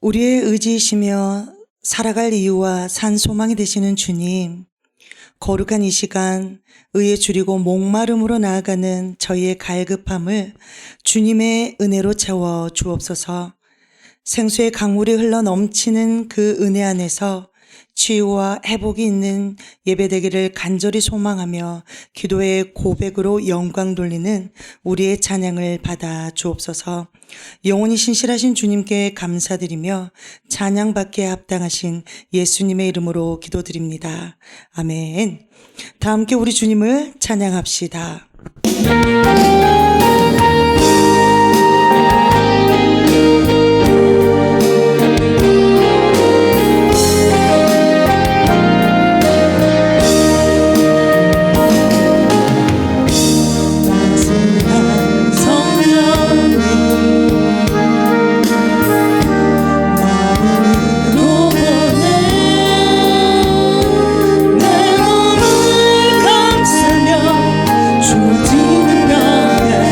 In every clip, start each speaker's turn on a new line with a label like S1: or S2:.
S1: 우리의 의지이시며 살아갈 이유와 산 소망이 되시는 주님, 거룩한 이 시간 의에 줄이고 목마름으로 나아가는 저희의 갈급함을 주님의 은혜로 채워 주옵소서. 생수의 강물이 흘러 넘치는 그 은혜 안에서 치유와 회복이 있는 예배되기를 간절히 소망하며 기도의 고백으로 영광 돌리는 우리의 찬양을 받아 주옵소서. 영원히 신실하신 주님께 감사드리며 찬양받기에 합당하신 예수님의 이름으로 기도드립니다. 아멘. 다 함께 우리 주님을 찬양합시다.
S2: 주어지는 나의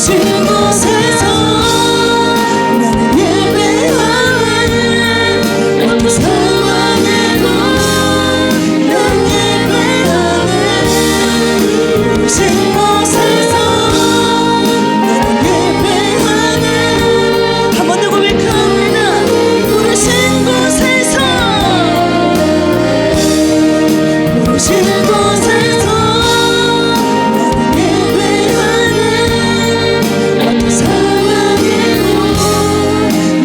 S1: 모르신 곳에서 나는 예배하네. 어떤 상황에도 난 예배하네. 모르신 곳에서 나는 예배하네. 한 번 더 고백합니다. 모르신 곳에서 모르신 곳에서 나는 예배하네. 어떤 상황에도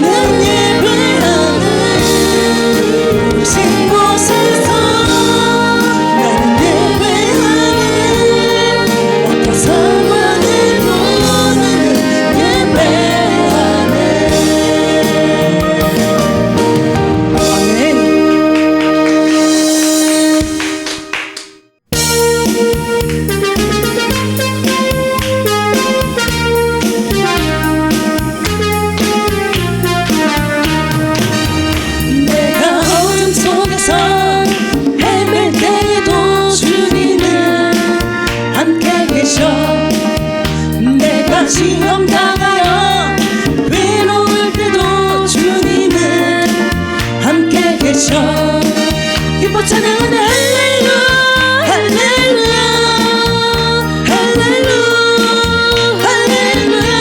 S1: 난 예배하네. 모르신 곳에서 나는 예배하네. 어떤 상황에도 나는 예배하네. 아멘. 내가 어둠 속에서 헤맬 때에도 주님은 함께 계셔. 내가 시험 당하여 외로울 때도 주님은 함께 계셔. 기뻐 찬양하는 할렐루야 할렐루야 할렐루야 할렐루야.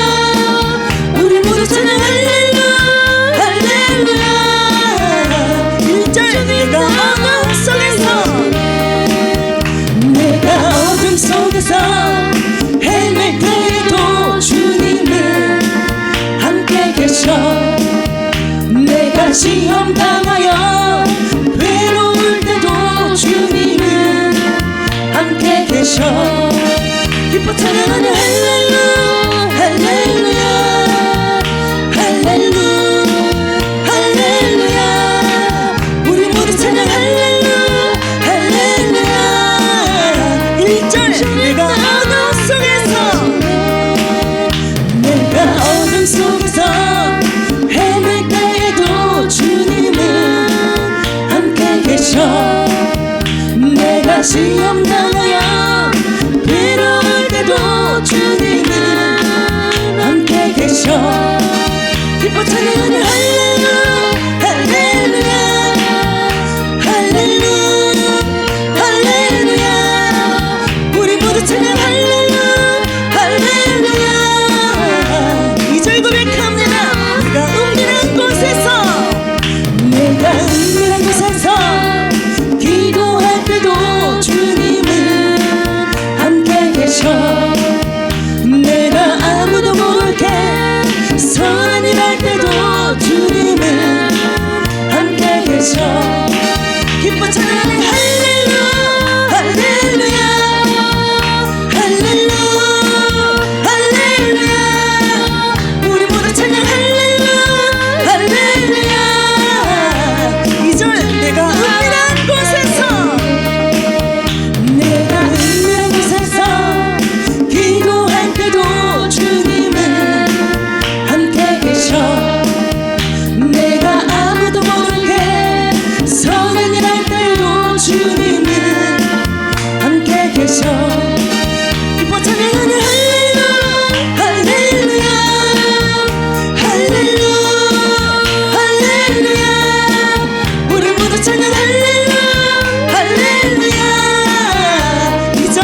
S1: 우리 모두 찬양 할렐루야 할렐루야. 1절 내가 어둠 속에서 내가 어둠 속에서 헤맬 때에도 주님은 함께 계셔. 내가 시험 당하여 외로울 때도 주님은 함께 계셔. 기뻐 찬양하는 할렐루야 할렐루야 할렐루야 할렐루야. 우리 모두 찬양 할렐루야 할렐루야. 1절 내가 어둠 속에서 내가 어둠 속에서 헤맬 때에도 주님은 함께 계셔. 내가 시험 당하여 외로울 때도 주님은 함께 계셔. 기뻐 찬양하는 할렐루야 할렐루야 할렐루야 할렐루야. 우리 모두 찬양 할렐루야 할렐루야. 2절 고백합니다. 내가 은밀한 곳에서 내가 은밀한 곳에서 기도할 때도 주님은 함께 계셔. 내가 아무도 모르게 선한 일 할 때도 주님은 함께 계셔. 기뻐 찬양하는 할렐루야 할렐루야 할렐루야 할렐루야. 우리 모두 찬양 할렐루야 할렐루야. 2절 내가 은밀한 곳에서 내가 은밀한 곳에서 기도할 때도 주님은 함께 계셔. 내가 아무도 모르게 선한 일 할 때도 주님은 함께 계셔. 기뻐 찬양하는 할렐루야 할렐루야 할렐루야 할렐루야. 우리 모두 찬양 할렐루야 할렐루야. 2절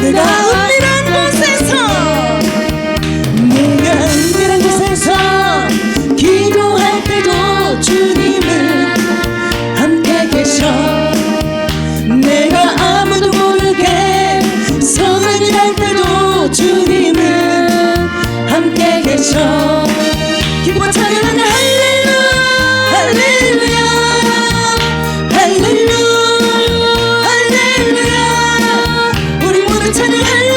S1: 내가 은밀한 곳에서 내가 은밀한 곳에서 기도할 때도 주님은 함께 계셔. 내가 아무도 모르게 선한 일 할 때도 주님은 함께 계셔. 기뻐 찬양하는 할렐루야 할렐루야 할렐루야 할렐루야. 우리 모두 찬양 할렐루야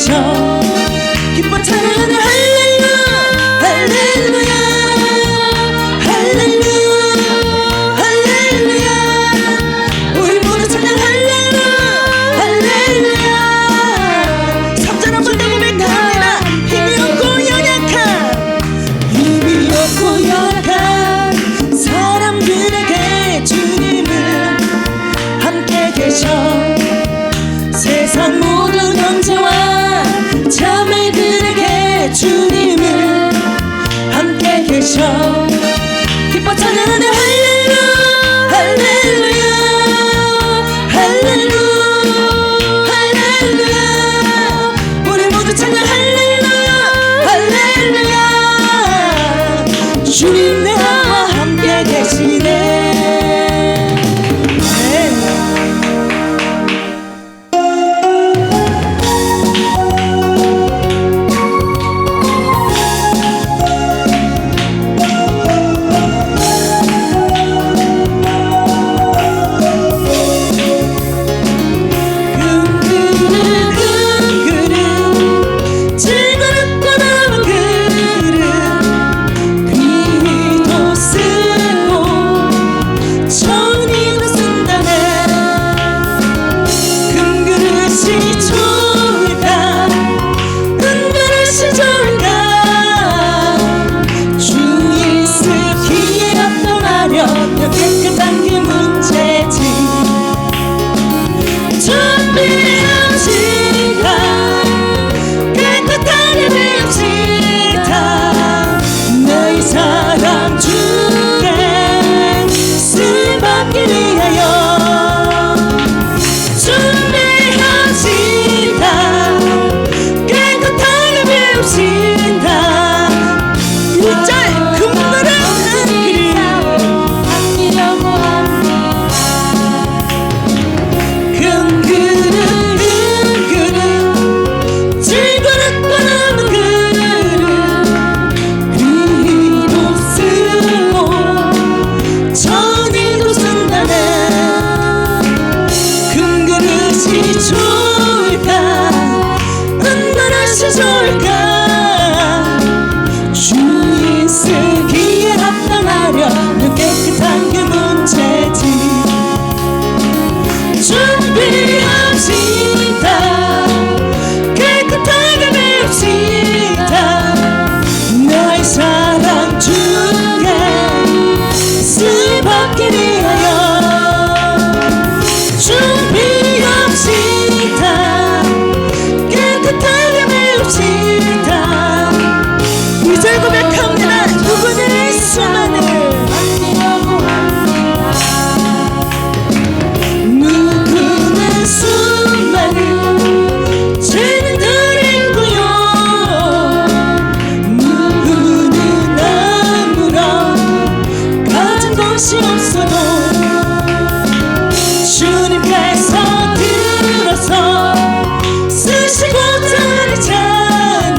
S1: 계셔 기뻐 찬양하는 할렐루야 할렐루야 할렐루야 할렐루야 우리 모두 찬양 할렐루야 할렐루야 3절 한번 더 고백합니다. 힘이 없고 연약한 사람들에게 주님은 함께 계셔 세상 모든 형제와 자매들에게 주님은 함께 계셔 기뻐 찬양하는 할렐루야 할렐루야 할렐루야 할렐루야 우리 모두 찬양 할렐루야 할렐루야 주님 나와 함께 계시네. 깨끗한 그 문제지 준비합시다 깨끗하게 배웁시다 너희 사랑 주께 쓰임받기 위하여 준비합시다 깨끗하게 배웁시다 1절 금물은 좋을까 은근릇이 좋을까 주인 쓰기에 합당하려면 깨끗한 그 문제지 준비합시다 깨끗하게 배웁시다 너의 사랑 주께 쓰임받기 위하여 준비합시다 깨끗하게 배웁시다 2절 고백합니다. 누구는 수많은 죄는 드리고요 누구는 아무런 가진 것이 없어도 주님께서 들어서 쓰시고 자리 자는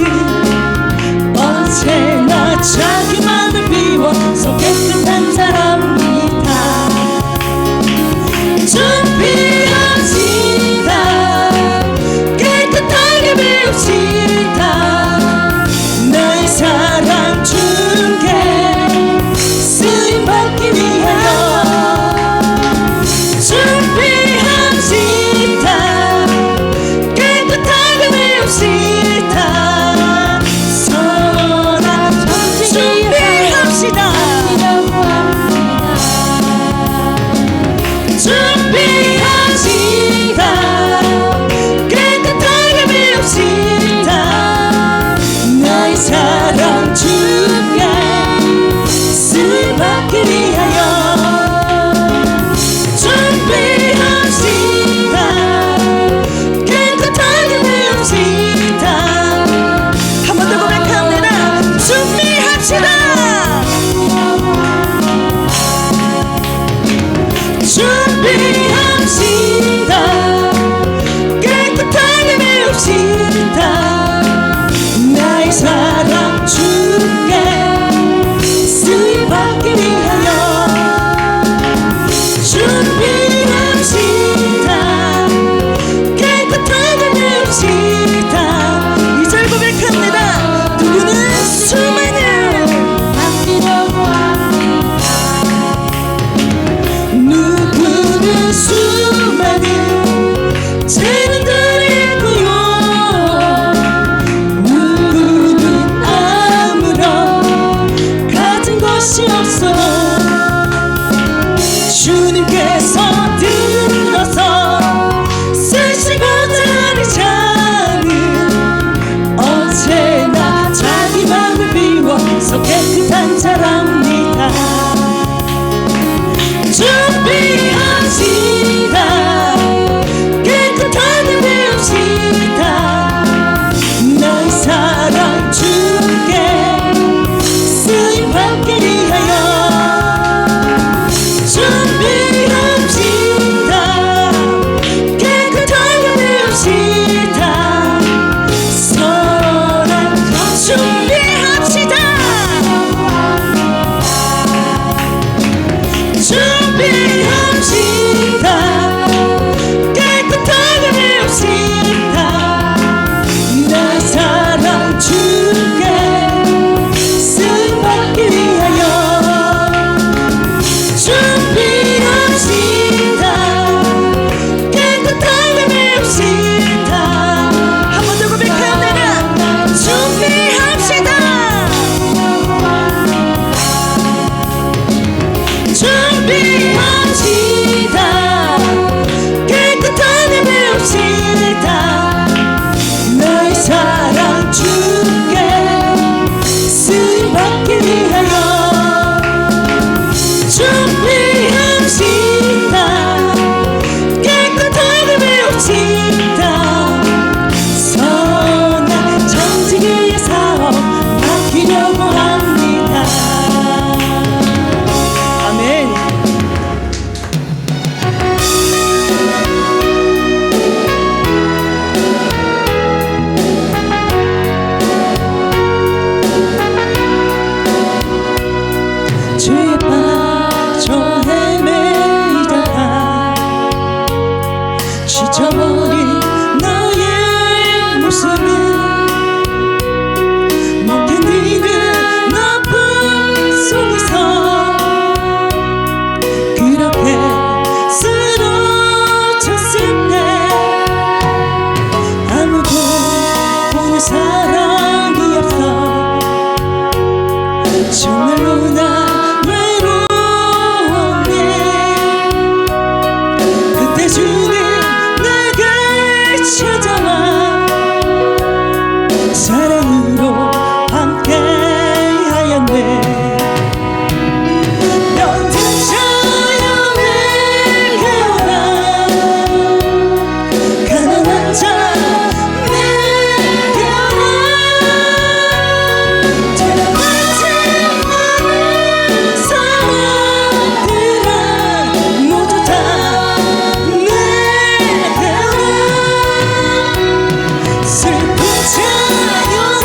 S1: 서 깨끗한 자랍니다. 준비합시다. 깨끗하게 되읍시다. 나의 사랑 주께 쓰임받기 위하여 준비합시다. 깨끗하게 되읍시다. 선한 것 준비합시다. 준비합시다. 깨끗하게 되읍시다. 나의 사랑 주께 쓰임받기 위하여 준비합시다. 깨끗하게 되읍시다. 한 번 더 고백해요. 내가 준비합시다. 준비합시다. 깨끗하게 되읍시다. 너의 사랑 주께 쓰임받기 위하여 준비합시다. 깨끗하게 되읍시다. 선한 정직의 사업 맡기려고 합니다. 아멘. 죄에 빠져 헤매다가 지쳐버린 너의 모습을 못 견디는 아픔 속에서 그렇게 쓰러졌을 때 아무도 보는 사람이 없어 정말로 나 외로웠네. 그때 주님 내게 찾아와 사랑으로 함께하였네. 병든 자연을 깨워라. 가난한 자 내게 오라. 찾아가지 않는 사람들아 모두 다 내게 오라. 슬픈 자연을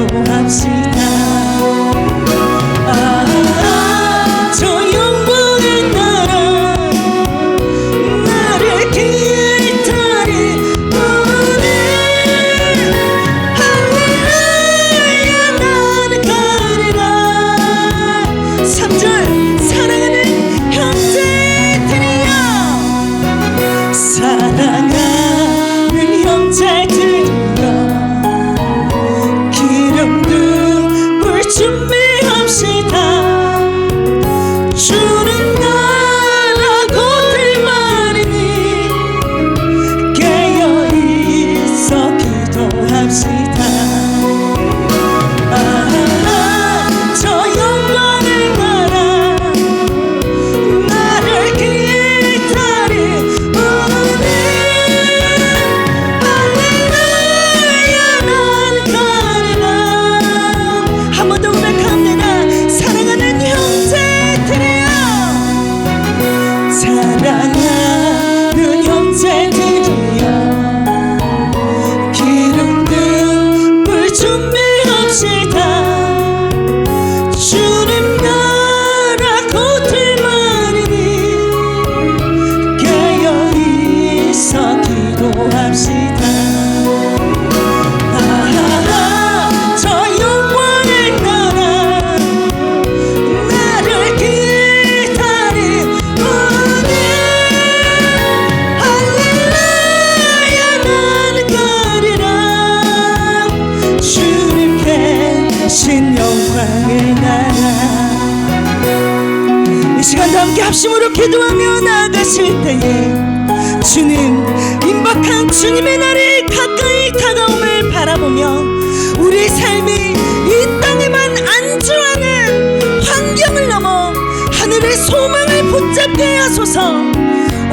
S1: 기도합시다. 저 영광의 나라 나를 기다리 오네. 할렐루야 나는 가리라. 3절 사랑하는 형제들이여 사랑하는 형제들이여 기름등 불 준비합시다. 주는 나라 곧들 말이니 깨어있어 기도합시다. 저 영광의 나라 나를 기다리 오네. 할렐루야 나는 가리라. 한 번 더 고백합니다. 사랑하는 형제들이여 사랑하는 형제들이여 기름등 불 준비합시다. 주는 나라 곧들 말이니 깨어있어 기도합시다. 저 영광의 나라 나를 기다리 오네. 할렐루야 나는 가리라. 주님께 신 영광의 나라. 이 시간도 함께 합심으로 기도하며 나아가실 때에 주님 임박한 주님의 날이 가까이 다가옴을 바라보며 우리 삶이 이 땅에만 안주하는 환경을 넘어 하늘의 소망을 붙잡게 하소서.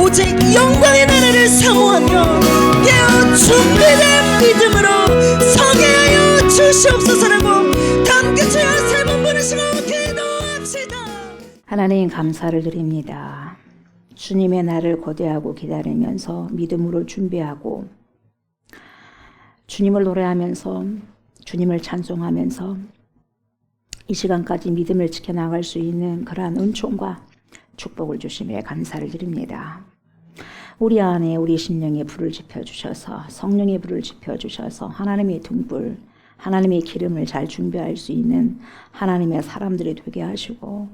S1: 오직 영광의 나라를 사모하며 깨어 준비된 믿음으로 서게 하여 주시옵소서라고 함께 주여 세 번 부르시고 기도합시다.
S2: 하나님 감사를 드립니다. 주님의 날을 고대하고 기다리면서 믿음으로 준비하고 주님을 노래하면서 주님을 찬송하면서 이 시간까지 믿음을 지켜나갈 수 있는 그러한 은총과 축복을 주심에 감사를 드립니다. 우리 안에 우리 심령에 불을 지펴주셔서 성령의 불을 지펴주셔서 하나님의 등불 하나님의 기름을 잘 준비할 수 있는 하나님의 사람들이 되게 하시고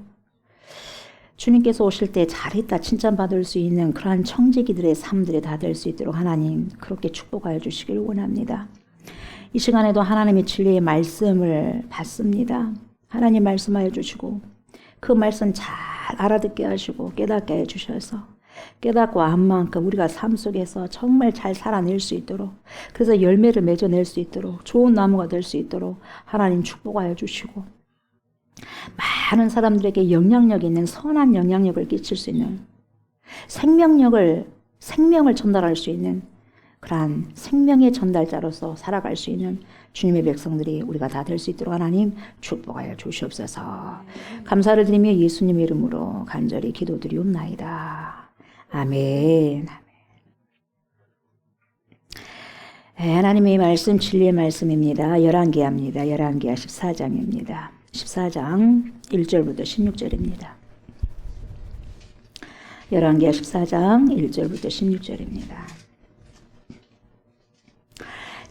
S2: 주님께서 오실 때 잘했다 칭찬받을 수 있는 그러한 청지기들의 삶들이 다 될 수 있도록 하나님 그렇게 축복하여 주시길 원합니다. 이 시간에도 하나님의 진리의 말씀을 받습니다. 하나님 말씀하여 주시고 그 말씀 잘 알아듣게 하시고 깨닫게 해 주셔서 깨닫고 안 만큼 우리가 삶 속에서 정말 잘 살아낼 수 있도록 그래서 열매를 맺어낼 수 있도록 좋은 나무가 될 수 있도록 하나님 축복하여 주시고 많은 사람들에게 영향력 있는 선한 영향력을 끼칠 수 있는 생명을 전달할 수 있는 그러한 생명의 전달자로서 살아갈 수 있는 주님의 백성들이 우리가 다 될 수 있도록 하나님 축복하여 주시옵소서. 감사를 드리며 예수님의 이름으로 간절히 기도드리옵나이다. 아멘. 하나님의 말씀 진리의 말씀입니다. 열왕기하입니다. 열왕기하 14장입니다. 14장 1절부터 16절입니다. 열왕기하 14장 1절부터 16절입니다.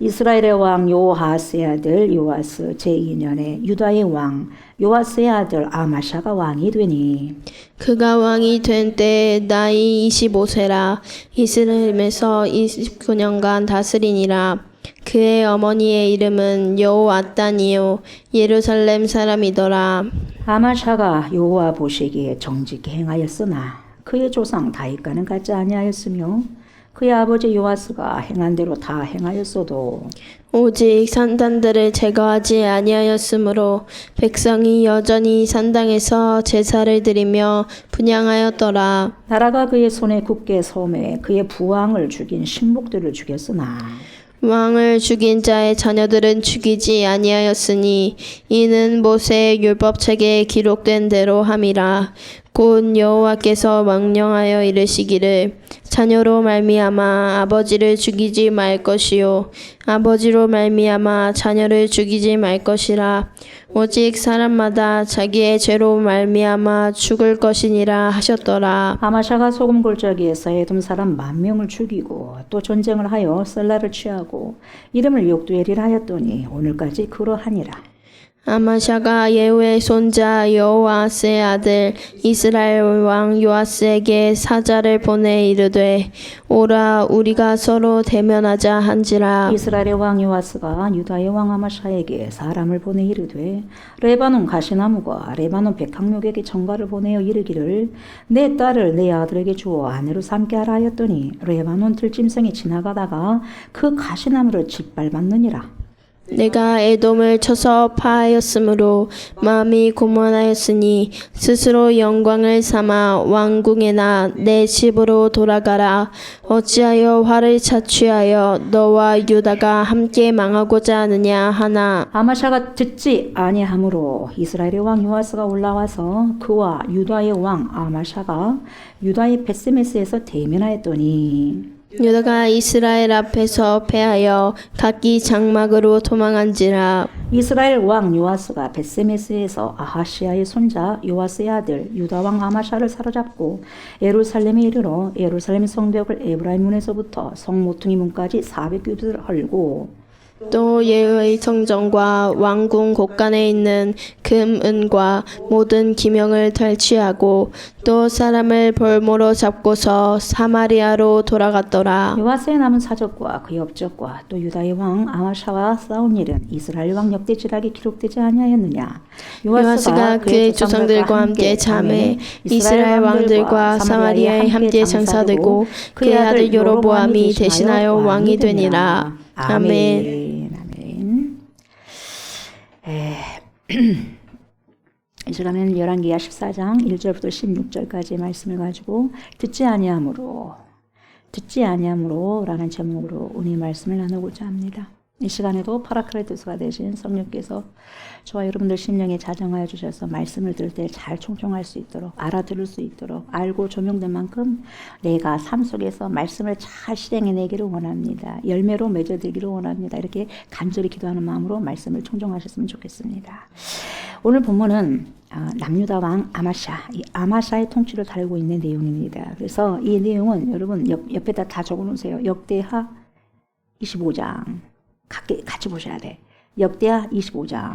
S2: 이스라엘의 왕 요아스의 아들 요아스 제2년에 유다의 왕 요아스의 아들 아마샤가 왕이 되니
S3: 그가 왕이 된 때 나이 25세라 이스라엘에서 29년간 다스리니라. 그의 어머니의 이름은 여호앗단이요 예루살렘 사람이더라.
S2: 아마샤가 여호와 보시기에 정직히 행하였으나 그의 조상 다윗과는 같지 아니하였으며 그의 아버지 요아스가 행한 대로 다 행하였어도
S3: 오직 산당들을 제거하지 아니하였으므로 백성이 여전히 산당에서 제사를 드리며 분향하였더라.
S2: 나라가 그의 손에 굳게 섬에 그의 부왕을 죽인 신복들을 죽였으나
S3: 왕을 죽인 자의 자녀들은 죽이지 아니하였으니 이는 모세의 율법책에 기록된 대로 함이라. 곧 여호와께서 명령하여 이르시기를 자녀로 말미암아 아버지를 죽이지 말 것이요 아버지로 말미암아 자녀를 죽이지 말 것이라. 오직 사람마다 자기의 죄로 말미암아 죽을 것이니라 하셨더라.
S2: 아마샤가 소금 골짜기에서 에돔 사람 10,000명을 죽이고 또 전쟁을 하여 셀라를 취하고 이름을 욕두엘이라 하였더니 오늘까지 그러하니라.
S3: 아마샤가 예후의 손자 여호아스의 아들 이스라엘 왕 요아스에게 사자를 보내 이르되 오라 우리가 서로 대면하자 한지라.
S2: 이스라엘의 왕 요아스가 유다의 왕 아마샤에게 사람을 보내 이르되 레바논 가시나무가 레바논 백향목에게 전가를 보내어 이르기를 내 딸을 내 아들에게 주어 아내로 삼게 하라 하였더니 레바논 들짐승이 지나가다가 그 가시나무를 짓밟았느니라.
S3: 내가 에돔을 쳐서 파하였으므로 마음이 고만하였으니 스스로 영광을 삼아 왕궁에나 내 집으로 돌아가라. 어찌하여 화를 자취하여 너와 유다가 함께 망하고자 하느냐 하나.
S2: 아마샤가 듣지 아니하므로 이스라엘의 왕 요아스가 올라와서 그와 유다의 왕 아마샤가 유다의 베스메스에서 대면하였더니
S3: 유다가 이스라엘 앞에서 패하여 각기 장막으로 도망한지라.
S2: 이스라엘 왕 요아스가 베스메스에서 아하시아의 손자 요아스의 아들 유다 왕 아마샤를 사로잡고 예루살렘에 이르러 예루살렘 성벽을 에브라임 문에서부터 성 모퉁이 문까지 400규빗을 헐고
S3: 또 예후의 성전과 왕궁 곳간에 있는 금, 은과 모든 기명을 탈취하고 또 사람을 볼모로 잡고서 사마리아로 돌아갔더라.
S2: 요아스의 남은 사적과 그의 업적과 또 유다의 왕 아마샤와 싸운 일은 이스라엘 왕 역대지락에 기록되지 아니하였느냐.
S3: 요아스가 그의 조상들과 함께 잠에 이스라엘 왕들과 사마리아에 함께 장사되고 그의 아들 여로보암이 대신하여 왕이 되니라. 아멘.
S2: 이 시간에는 열왕기하 14장 1절부터 16절까지의 말씀을 가지고 듣지 아니하므로 라는 제목으로 오늘 말씀을 나누고자 합니다. 이 시간에도 파라크레토스가 되신 성령께서 저와 여러분들 심령에 자정하여 주셔서 말씀을 들을 때 잘 총총할 수 있도록 알아들을 수 있도록 알고 조명된 만큼 내가 삶 속에서 말씀을 잘 실행해내기를 원합니다. 열매로 맺어들기를 원합니다. 이렇게 간절히 기도하는 마음으로 말씀을 총종하셨으면 좋겠습니다. 오늘 본문은 남유다 왕 아마샤, 이 아마샤의 통치를 다루고 있는 내용입니다. 그래서 이 내용은 여러분 옆에다 다 적어놓으세요. 역대하 25장 같이 보셔야 돼. 역대하 25장.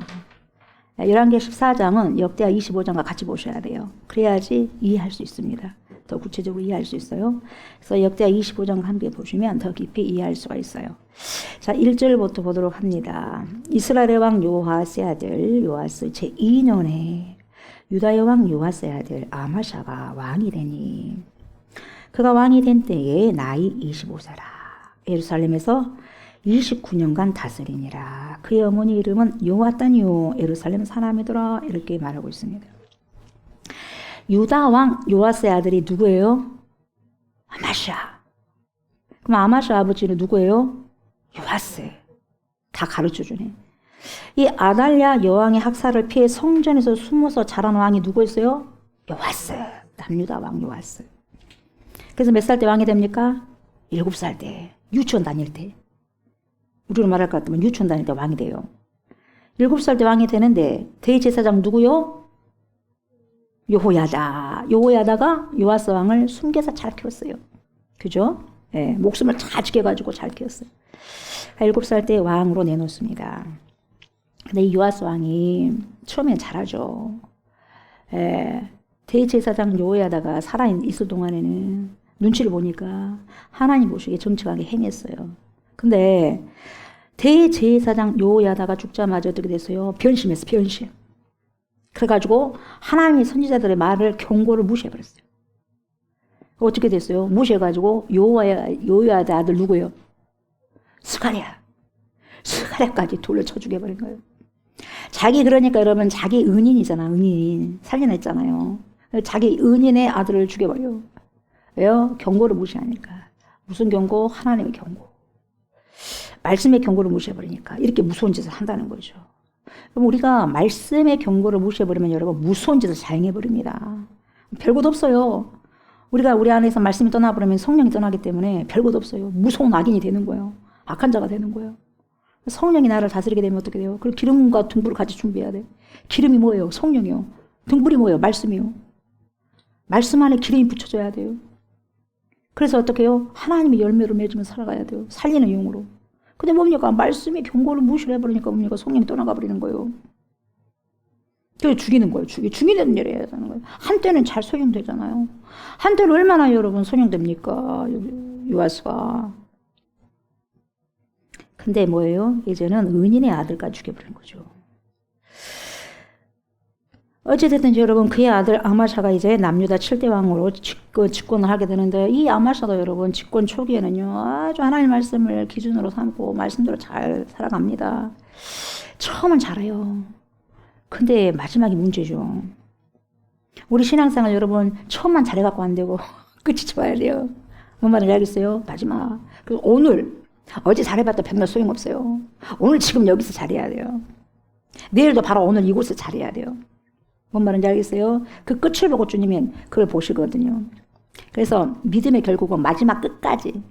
S2: 열왕기 14장은 역대하 25장과 같이 보셔야 돼요. 그래야지 이해할 수 있습니다. 더 구체적으로 이해할 수 있어요. 그래서 역대하 25장과 함께 보시면 더 깊이 이해할 수가 있어요. 자, 1절부터 보도록 합니다. 이스라엘의 왕 요아스의 아들 요아스 제2년에 유다의 왕 요아스의 아들 아마샤가 왕이 되니 그가 왕이 된 때에 나이 25세라. 예루살렘에서 29년간 다스리니라. 그의 어머니 이름은 요아단이요 예루살렘 사람이더라. 이렇게 말하고 있습니다. 유다 왕 요아스의 아들이 누구예요? 아마샤. 그럼 아마샤 아버지는 누구예요? 요아스. 다 가르쳐주네. 이 아달랴 여왕의 학살을 피해 성전에서 숨어서 자란 왕이 누구였어요? 요아스. 남유다 왕 요아스. 그래서 몇 살 때 왕이 됩니까? 7살 때. 유치원 다닐 때. 우리로 말할 것 같으면 유치원 다닐 때 왕이 돼요. 7살 때 왕이 되는데 대제사장 누구요? 여호야다가 요아스 왕을 숨겨서 잘 키웠어요. 그죠? 예, 목숨을 잘 지켜가지고 잘 키웠어요. 7살 때 왕으로 내놓습니다. 근데 이 요아스 왕이 처음엔 잘하죠. 예, 대제사장 여호야다가 살아있을 동안에는 눈치를 보니까 하나님 보시기에 정직하게 행했어요. 근데 대제사장 여호야다가 죽자마자 어떻게 됐어요? 변심했어, 변심. 그래가지고 하나님의 선지자들의 말을 경고를 무시해버렸어요. 어떻게 됐어요? 무시해가지고 여호야다 아들 누구예요? 스가랴까지 돌려 쳐 죽여버린 거예요. 자기 그러니까 여러분 자기 은인이잖아. 은인 살려냈잖아요. 자기 은인의 아들을 죽여버려. 왜요? 경고를 무시하니까. 무슨 경고? 하나님의 경고. 말씀의 경고를 무시해버리니까 이렇게 무서운 짓을 한다는 거죠. 그럼 우리가 말씀의 경고를 무시해버리면 여러분 무서운 짓을 자행해버립니다. 별것 없어요. 우리가 우리 안에서 말씀이 떠나버리면 성령이 떠나기 때문에 별것도 없어요. 무서운 악인이 되는 거예요. 악한 자가 되는 거예요. 성령이 나를 다스리게 되면 어떻게 돼요? 그리고 기름과 등불을 같이 준비해야 돼. 기름이 뭐예요? 성령이요. 등불이 뭐예요? 말씀이요. 말씀 안에 기름이 붙여져야 돼요. 그래서 어떻게 해요? 하나님의 열매를 맺으며 살아가야 돼요. 살리는 용으로. 근데 뭡니까? 말씀이 경고를 무시를 해버리니까 뭡니까? 성령이 떠나가 버리는 거예요. 그래서 죽이는 거예요. 죽이는 일을 해야 되는 거예요. 한때는 잘 소용되잖아요. 한때는 얼마나 여러분 소용됩니까? 요아스가. 근데 뭐예요? 이제는 은인의 아들까지 죽여버린 거죠. 어찌됐든 여러분 그의 아들 아마샤가 이제 남유다 7대 왕으로 집권을 하게 되는데 이 아마샤도 여러분 집권 초기에는요 아주 하나님 말씀을 기준으로 삼고 말씀대로 잘 살아갑니다. 처음은 잘해요. 근데 마지막이 문제죠. 우리 신앙생활 여러분 처음만 잘해갖고 안 되고 끝이 좋아야 돼요. 뭔 말인지 알겠어요? 마지막. 그리고 오늘 어제 잘해봤다 백날 소용없어요. 오늘 지금 여기서 잘해야 돼요. 내일도 바로 오늘 이곳에서 잘해야 돼요. 뭔 말인지 알겠어요? 그 끝을 보고 주님은 그걸 보시거든요. 그래서 믿음의 결국은 마지막 끝까지.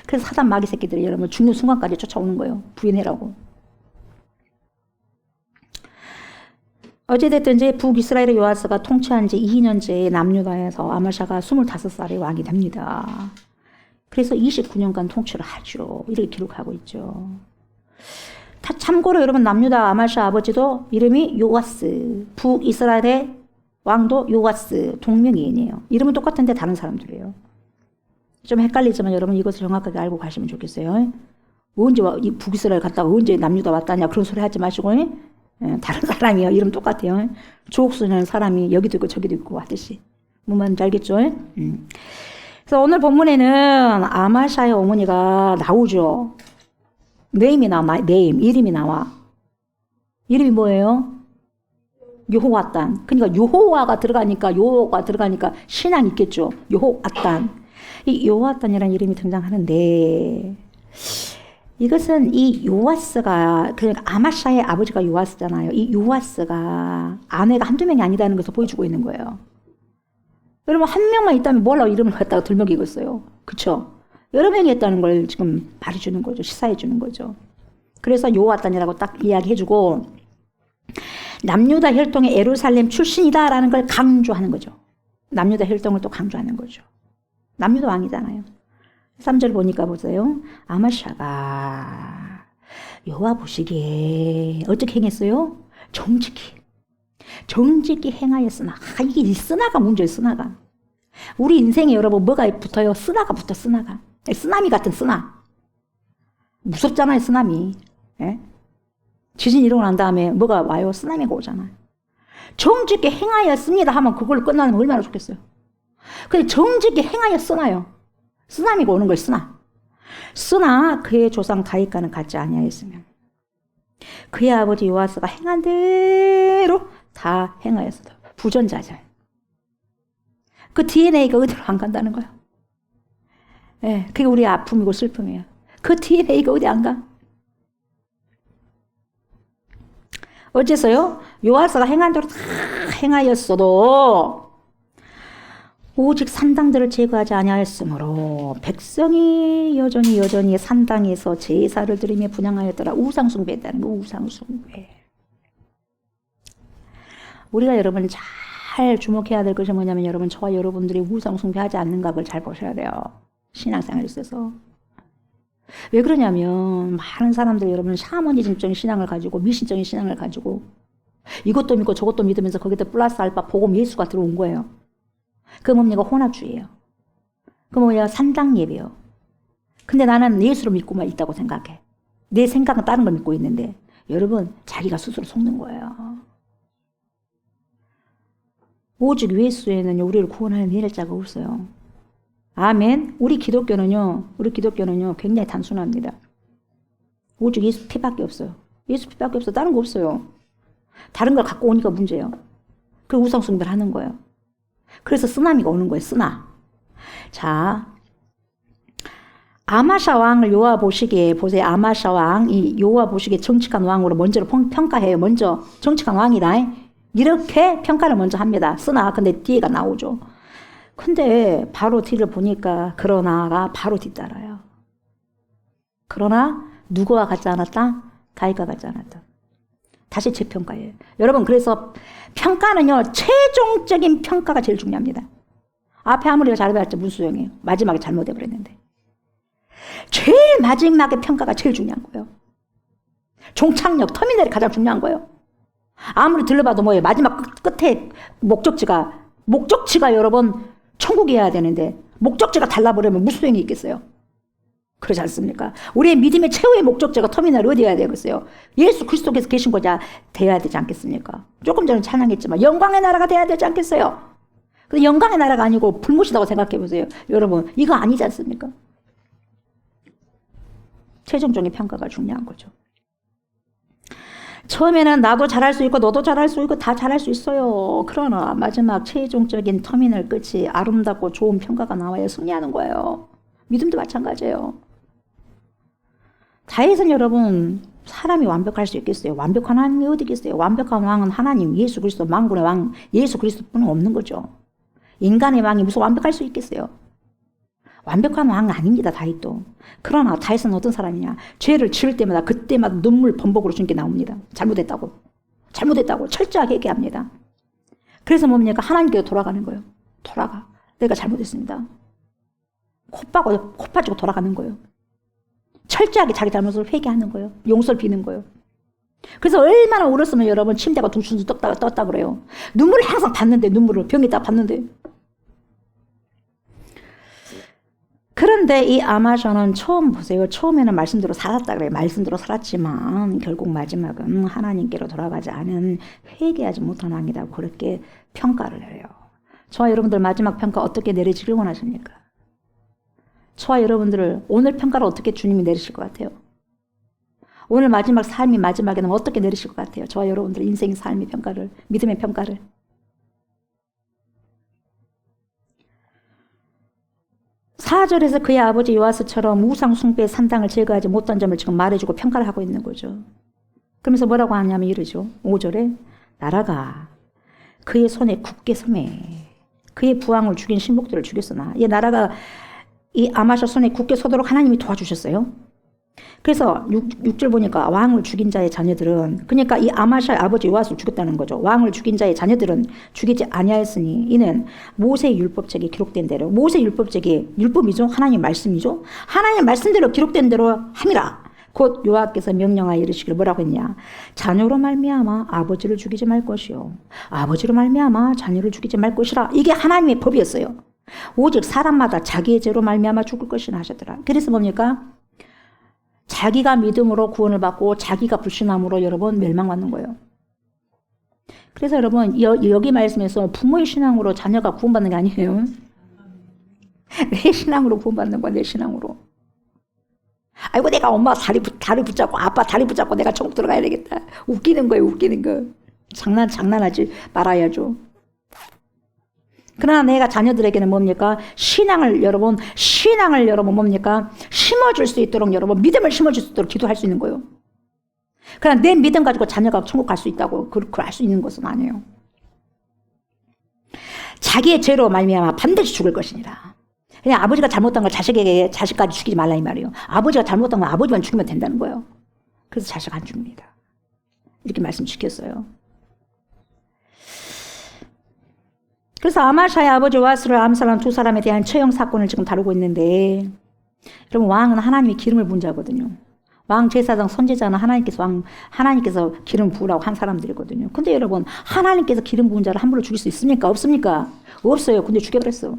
S2: 그래서 사단 마귀 새끼들이 여러분 죽는 순간까지 쫓아오는 거예요. 부인해라고. 어찌됐든 이제 북이스라엘의 요아스가 통치한 지 2년째 남유다에서 아마샤가 25살의 왕이 됩니다. 그래서 29년간 통치를 하죠. 이렇게 기록하고 있죠. 참고로 여러분 남유다 아마샤 아버지도 이름이 요아스, 북이스라엘의 왕도 요아스, 동명이인이에요. 이름은 똑같은데 다른 사람들이에요. 좀 헷갈리지만 여러분 이것을 정확하게 알고 가시면 좋겠어요. 언제 북이스라엘 갔다가 언제 남유다 왔다냐 그런 소리 하지 마시고 다른 사람이에요. 이름 똑같아요. 조옥수라는 사람이 여기도 있고 저기도 있고 하듯이. 뭔 말인지 알겠죠? 그래서 오늘 본문에는 아마샤의 어머니가 나오죠. 네임이 나와. 네임, 이름이 나와. 이름이 뭐예요? 여호와단. 그러니까 여호와가 들어가니까 신앙이 있겠죠. 여호와단. 이 여호와단이라는 이름이 등장하는데 이것은 이 요아스가 그러니까 아마샤의 아버지가 요아스잖아요. 이 요아스가 아내가 한두 명이 아니다는 것을 보여주고 있는 거예요. 여러분 한 명만 있다면 뭘로 이름을 갖다가 들먹이겠어요. 그렇죠? 여러 명이 있다는 걸 지금 말해주는 거죠. 시사해주는 거죠. 그래서 요아단이라고 딱 이야기해주고 남유다 혈통의 예루살렘 출신이다라는 걸 강조하는 거죠. 남유다 혈통을 또 강조하는 거죠. 남유다 왕이잖아요. 3절 보니까 보세요. 아마샤가 여호와 보시기에 어떻게 행했어요? 정직히 행하였으나. 이게 이 쓰나가 문제예요. 쓰나가. 우리 인생에 여러분 뭐가 붙어요? 쓰나가 붙어. 쓰나가. 쓰나미 같은 쓰나. 무섭잖아요. 쓰나미. 예? 지진 일어나고 난 다음에 뭐가 와요? 쓰나미가 오잖아요. 정직히 행하였습니다 하면 그걸로 끝나면 얼마나 좋겠어요. 근데 정직히 행하였으나요. 쓰나미가 오는 걸 쓰나 그의 조상 다윗과는 같지 아니하였으면 그의 아버지 요아스가 행한 대로 다 행하였어도 부전자절. 그 DNA가 어디로 안 간다는 거예요. 예, 그게 우리의 아픔이고 슬픔이에요. 그 DNA가 어디 안 가? 어째서요? 요아스가 행한 대로 다 행하였어도 오직 산당들을 제거하지 아니하였으므로 백성이 여전히 산당에서 제사를 드리며 분향하였더라. 우상숭배했다는 거. 우상숭배. 우리가 여러분 잘 주목해야 될 것이 뭐냐면 여러분 저와 여러분들이 우상숭배하지 않는가 그걸 잘 보셔야 돼요. 신앙생활에 있어서. 왜 그러냐면 많은 사람들이 여러분 샤머니즘적인 신앙을 가지고 미신적인 신앙을 가지고 이것도 믿고 저것도 믿으면서 거기다 플러스 알파 복음 예수가 들어온 거예요. 그 뭡니까? 혼합주의예요. 그 뭐냐? 산당 예배요. 근데 나는 예수를 믿고만 있다고 생각해. 내 생각은 다른 걸 믿고 있는데 여러분 자기가 스스로 속는 거예요. 오직 예수에는 우리를 구원하는 해낼 자가 없어요. 아멘. 우리 기독교는요 굉장히 단순합니다. 오직 예수 피밖에 없어요. 예수 피밖에 없어. 다른 거 없어요. 다른 걸 갖고 오니까 문제예요. 그 우상숭배를 하는 거예요. 그래서 쓰나미가 오는 거예요. 쓰나. 자, 아마샤 왕을 여호와 보시기에 보세요. 아마샤 왕, 이 여호와 보시기에 정직한 왕으로 먼저 평가해요. 먼저 정직한 왕이다. 이렇게 평가를 먼저 합니다. 쓰나 근데 뒤에가 나오죠. 근데 바로 뒤를 보니까 그러나가 바로 뒤따라요. 그러나 누구와 같지 않았다? 다윗과 같지 않았다. 다시 재평가예요. 여러분, 그래서 평가는요, 최종적인 평가가 제일 중요합니다. 앞에 아무리 잘해봤자 무슨 소용이에요. 마지막에 잘못해버렸는데. 제일 마지막에 평가가 제일 중요한 거예요. 종착역, 터미널이 가장 중요한 거예요. 아무리 들러봐도 뭐예요. 마지막 끝에 목적지가 여러분 천국이어야 되는데 목적지가 달라버리면 무슨 소용이 있겠어요? 그렇지 않습니까? 우리의 믿음의 최후의 목적지가 터미널이 어디여야 되겠어요? 예수 그리스도께서 계신 곳이 돼야 되지 않겠습니까? 조금 전에 찬양했지만 영광의 나라가 돼야 되지 않겠어요? 근데 영광의 나라가 아니고 불못이라고 생각해 보세요. 여러분, 이거 아니지 않습니까? 최종적인 평가가 중요한 거죠. 처음에는 나도 잘할 수 있고 너도 잘할 수 있고 다 잘할 수 있어요. 그러나 마지막 최종적인 터미널 끝이 아름답고 좋은 평가가 나와야 승리하는 거예요. 믿음도 마찬가지예요. 다윗은 여러분 사람이 완벽할 수 있겠어요? 완벽한 하나님이 어디 있겠어요? 완벽한 왕은 하나님 예수 그리스도 만군의 왕 예수 그리스도뿐은 없는 거죠. 인간의 왕이 무슨 완벽할 수 있겠어요? 완벽한 왕은 아닙니다. 다윗도. 그러나 다윗은 어떤 사람이냐? 죄를 지을 때마다 그때마다 눈물 범벅으로 주님께 나옵니다. 잘못했다고 철저하게 얘기합니다. 그래서 뭡니까? 하나님께로 돌아가는 거예요. 돌아가. 내가 잘못했습니다. 코 빠지고 돌아가는 거예요. 철저하게 자기 잘못을 회개하는 거예요. 용서를 비는 거예요. 그래서 얼마나 울었으면 여러분 침대가 둥실둥실 떴다 그래요. 눈물을 항상 봤는데 눈물을 병이 딱 봤는데. 그런데 이 아마샤는 처음 보세요. 처음에는 말씀대로 살았다 그래요. 말씀대로 살았지만 결국 마지막은 하나님께로 돌아가지 않은 회개하지 못한 왕이라고 그렇게 평가를 해요. 저와 여러분들 마지막 평가 어떻게 내리시길 원하십니까? 저와 여러분들을 오늘 평가를 어떻게 주님이 내리실 것 같아요? 오늘 마지막 삶이 마지막에는 어떻게 내리실 것 같아요? 저와 여러분들 인생의 삶의 평가를, 믿음의 평가를. 4절에서 그의 아버지 요아스처럼 우상 숭배의 산당을 제거하지 못한 점을 지금 말해주고 평가를 하고 있는 거죠. 그러면서 뭐라고 하냐면 이러죠. 5절에 나라가 그의 손에 굳게 서매 그의 부왕을 죽인 신복들을 죽였으나 이 나라가 이 아마샤 손에 굳게 서도록 하나님이 도와주셨어요. 그래서 6절 보니까 왕을 죽인 자의 자녀들은 그러니까 이 아마샤의 아버지 요아스를 죽였다는 거죠. 왕을 죽인 자의 자녀들은 죽이지 아니하였으니 이는 모세의 율법책에 기록된 대로 모세의 율법책이 율법이죠. 하나님 말씀이죠. 하나님 말씀대로 기록된 대로 함이라. 곧 여호와께서 명령하여 이르시기를 뭐라고 했냐. 자녀로 말미암아 아버지를 죽이지 말 것이요 아버지로 말미암아 자녀를 죽이지 말 것이라. 이게 하나님의 법이었어요. 오직 사람마다 자기의 죄로 말미암아 죽을 것이라 하셨더라. 그래서 뭡니까? 자기가 믿음으로 구원을 받고 자기가 불신함으로 여러분 멸망받는 거예요. 그래서 여러분 여기 말씀에서 부모의 신앙으로 자녀가 구원받는 게 아니에요. 내 신앙으로 구원받는 거야. 내 신앙으로. 아이고 내가 엄마 다리 붙잡고 아빠 다리 붙잡고 내가 천국 들어가야 되겠다. 웃기는 거예요. 웃기는 거. 장난하지 말아야죠. 그러나 내가 자녀들에게는 뭡니까? 신앙을 여러분 뭡니까? 심어줄 수 있도록 여러분 믿음을 심어줄 수 있도록 기도할 수 있는 거예요. 그러나 내 믿음 가지고 자녀가 천국 갈 수 있다고 그렇게 할 수 있는 것은 아니에요. 자기의 죄로 말미암아 반드시 죽을 것이니라. 그냥 아버지가 잘못한 걸 자식까지 죽이지 말라 이 말이에요. 아버지가 잘못한 건 아버지만 죽이면 된다는 거예요. 그래서 자식 안 죽입니다. 이렇게 말씀시켰어요. 그래서 아마샤의 아버지 요아스를 암살한 두 사람에 대한 처형 사건을 지금 다루고 있는데 여러분 왕은 하나님이 기름을 부은 자거든요. 왕 제사장 선지자는 하나님께서 기름 부으라고 한 사람들이거든요. 근데 여러분 하나님께서 기름 부은 자를 함부로 죽일 수 있습니까? 없습니까? 없어요. 근데 죽여버렸어.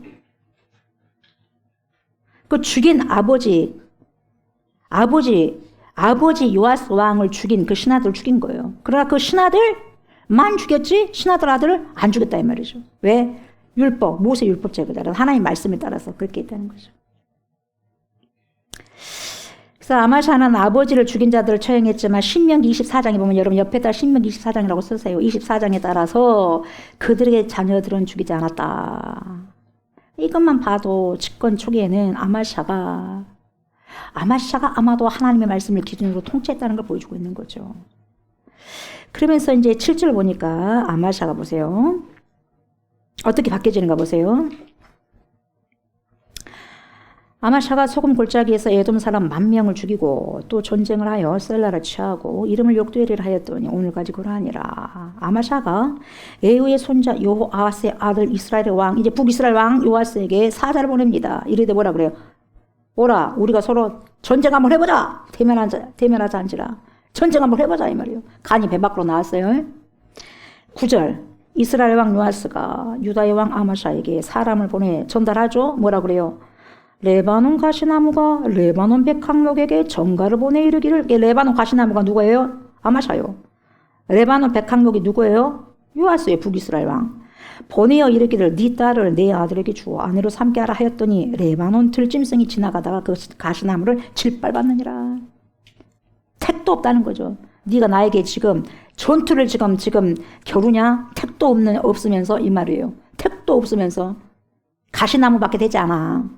S2: 그 죽인 아버지 요아스 왕을 죽인 그 신하들을 죽인 거예요. 그러나 그 신하들만 죽였지 신하들 아들을 안 죽였다 이 말이죠. 왜? 율법, 모세 율법책에 따라서 하나님 말씀에 따라서 그렇게 있다는 거죠. 그래서 아마샤는 아버지를 죽인 자들을 처형했지만 신명기 24장에 보면 여러분 옆에다 신명기 24장이라고 쓰세요. 24장에 따라서 그들의 자녀들은 죽이지 않았다. 이것만 봐도 집권 초기에는 아마샤가 아마도 하나님의 말씀을 기준으로 통치했다는 걸 보여주고 있는 거죠. 그러면서 이제 7절 보니까 아마샤가 보세요. 어떻게 바뀌어지는가 보세요. 아마샤가 소금 골짜기에서 에돔 사람 10,000명을 죽이고 또 전쟁을 하여 셀라를 취하고 이름을 욕되리라 하였더니 오늘까지 그러하니라. 아마샤가 에우의 손자 요아스의 아들 이스라엘의 왕, 이제 북이스라엘 왕 요아스에게 사자를 보냅니다. 이르되 뭐라 그래요? 오라, 우리가 서로 전쟁 한번 해보자. 대면하자 한지라. 전쟁 한번 해보자 이 말이에요. 간이 배 밖으로 나왔어요. 9절 이스라엘 왕 요아스가 유다의 왕 아마샤에게 사람을 보내 전달하죠. 뭐라 그래요? 레바논 가시나무가 레바논 백항목에게 전가를 보내 이르기를. 레바논 가시나무가 누구예요? 아마샤요. 레바논 백항목이 누구예요? 요아스의 북이스라엘 왕. 보내어 이르기를 네 딸을 내 아들에게 주어 아내로 삼게 하라 하였더니 레바논 들짐승이 지나가다가 그 가시나무를 질빨받느니라. 택도 없다는 거죠. 네가 나에게 지금 전투를 지금 겨루냐? 택도 없으면서 이 말이에요. 택도 없으면서 가시나무밖에 되지 않아.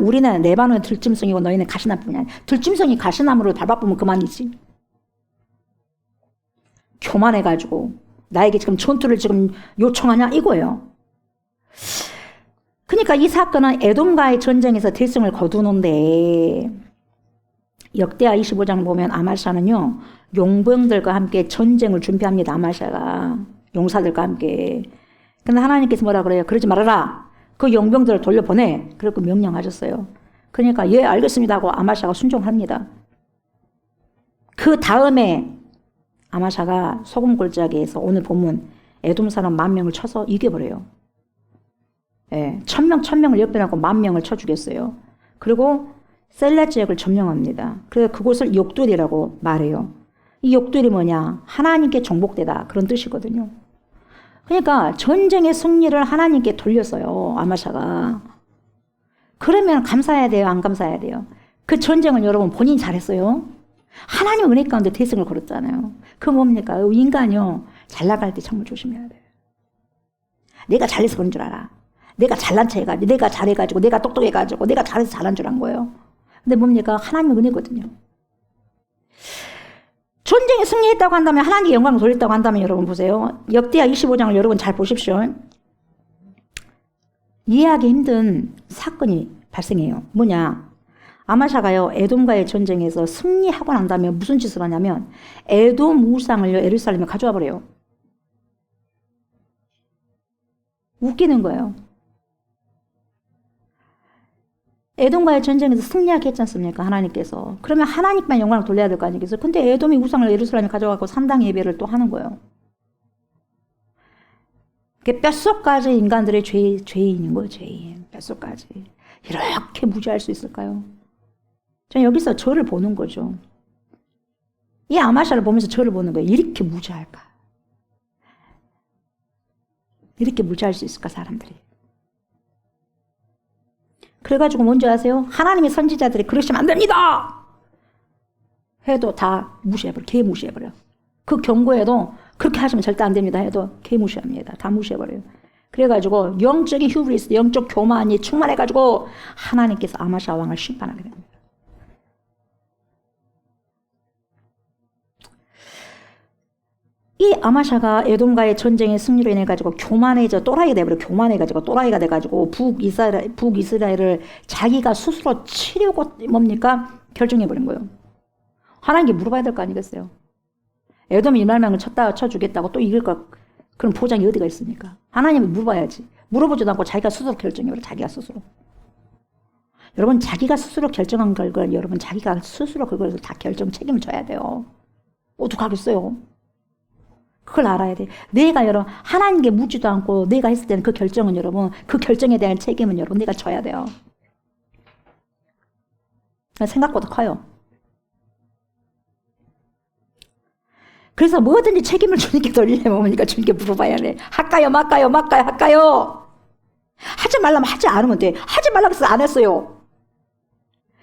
S2: 우리는 레바논의 들짐승이고 너희는 가시나무냐. 들짐승이 가시나무를 밟아보면 그만이지. 교만해가지고 나에게 지금 전투를 지금 요청하냐 이거예요. 그러니까 이 사건은 에돔과의 전쟁에서 대승을 거두는데 역대하 25장 보면 아마샤는요 용병들과 함께 전쟁을 준비합니다. 아마샤가 용사들과 함께. 근데 하나님께서 뭐라 그래요? 그러지 말아라. 그 용병들을 돌려보내. 그렇게 명령하셨어요. 그러니까 예 알겠습니다 하고 아마샤가 순종합니다. 그 다음에 아마샤가 소금 골짜기에서 오늘 본문 에돔 사람 10,000명을 쳐서 이겨버려요. 예, 1,000명을 역변하고 10,000명을 쳐 죽였어요. 그리고 셀라 지역을 점령합니다. 그래서 그곳을 욕돌이라고 말해요. 이 욕돌이 뭐냐? 하나님께 정복되다 그런 뜻이거든요. 그러니까 전쟁의 승리를 하나님께 돌렸어요. 아마샤가. 그러면 감사해야 돼요? 안 감사해야 돼요? 그 전쟁을 여러분 본인이 잘했어요? 하나님 은혜 가운데 대승을 걸었잖아요. 그 뭡니까? 인간이요. 잘 나갈 때 정말 조심해야 돼요. 내가 잘해서 그런 줄 알아. 내가 잘난 체 해가지고, 내가 잘해가지고, 내가 똑똑해가지고, 내가 잘해서 잘한 줄 안 거예요. 근데 뭡니까? 하나님 은혜거든요. 전쟁에 승리했다고 한다면, 하나님께 영광을 돌렸다고 한다면 여러분 보세요. 역대하 25장을 여러분 잘 보십시오. 이해하기 힘든 사건이 발생해요. 뭐냐? 아마샤가요 에돔과의 전쟁에서 승리하고 난 다음에 무슨 짓을 하냐면 에돔 우상을요 예루살렘에 가져와 버려요. 웃기는 거예요. 에돔과의 전쟁에서 승리하게 했지 않습니까? 하나님께서. 그러면 하나님만 영광을 돌려야 될 거 아니겠어요? 근데 에돔이 우상을 예루살렘에 가져가고 산당 예배를 또 하는 거예요. 그게 뼛속까지 인간들의 죄인인 거예요. 죄인. 뼛속까지. 이렇게 무지할 수 있을까요? 저는 여기서 저를 보는 거죠. 이 아마샤를 보면서 저를 보는 거예요. 이렇게 무지할까? 이렇게 무지할 수 있을까 사람들이? 그래가지고 뭔지 아세요? 하나님의 선지자들이 그러시면 안 됩니다! 해도 다 무시해버려. 개 무시해버려. 그 경고에도 그렇게 하시면 절대 안 됩니다 해도 개 무시합니다. 다 무시해버려요. 그래가지고 영적인 휴브리스, 영적 교만이 충만해가지고 하나님께서 아마샤 왕을 심판하게 됩니다. 이 아마샤가 에돔과의 전쟁의 승리로 인해 가지고 교만해져 또라이가 돼버려. 교만해가지고 또라이가 돼가지고 북이스라엘을 자기가 스스로 치려고 뭡니까? 결정해버린 거예요. 하나님께 물어봐야 될 거 아니겠어요? 에돔이 10,000명을 쳐주겠다고 또 이길 거 그런 보장이 어디가 있습니까? 하나님이 물어봐야지. 물어보지도 않고 자기가 스스로 결정해버려. 자기가 스스로. 여러분 자기가 스스로 결정한 걸 여러분 자기가 스스로 그걸 다 결정 책임을 져야 돼요. 어떡하겠어요? 그걸 알아야 돼. 내가 여러분 하나님께 묻지도 않고 내가 했을 때는 그 결정은 여러분 그 결정에 대한 책임은 여러분 내가 져야 돼요. 생각보다 커요. 그래서 뭐든지 책임을 주님께 돌리려면 뭡니까? 주님께 물어봐야 돼. 할까요? 말까요? 할까요? 하지 말라면 하지 않으면 돼. 하지 말라고 해서 안 했어요.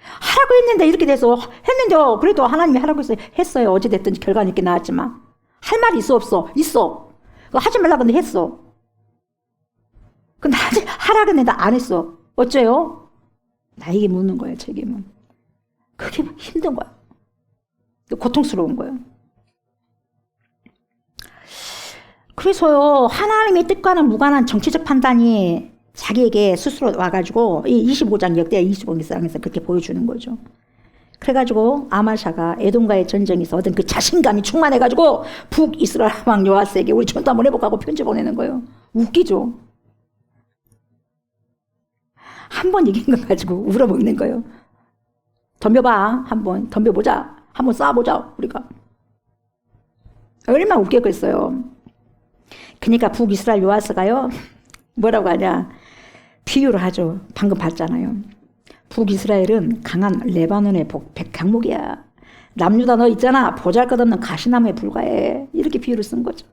S2: 하라고 했는데 이렇게 돼서 했는데 그래도 하나님이 하라고 해서 했어요. 어찌됐든 결과는 이렇게 나왔지만 할 말이 있어 없어? 있어. 하지 말라고 했는데 했어. 근데 하라고 했는데 안 했어. 어째요? 나에게 묻는 거예요. 책임은. 그게 힘든 거야. 고통스러운 거예요. 그래서요 하나님의 뜻과는 무관한 정치적 판단이 자기에게 스스로 와가지고 이 25장 역대 25장에서 그렇게 보여주는 거죠. 그래가지고 아마샤가 에돔과의 전쟁에서 얻은 그 자신감이 충만해가지고 북이스라엘 왕 요아스에게 우리 전투 한번 해볼까 하고 편지 보내는 거예요. 웃기죠. 한 번 이긴 거 가지고 울어먹는 거예요. 덤벼봐. 한번 덤벼보자. 한번 싸워보자 우리가. 얼마나 웃겼겠어요. 그러니까 북이스라엘 요아스가요 뭐라고 하냐 비유를 하죠. 방금 봤잖아요. 북이스라엘은 강한 레바논의 백향목이야. 남유다 너 있잖아. 보잘것없는 가시나무에 불과해. 이렇게 비유를 쓴 거죠.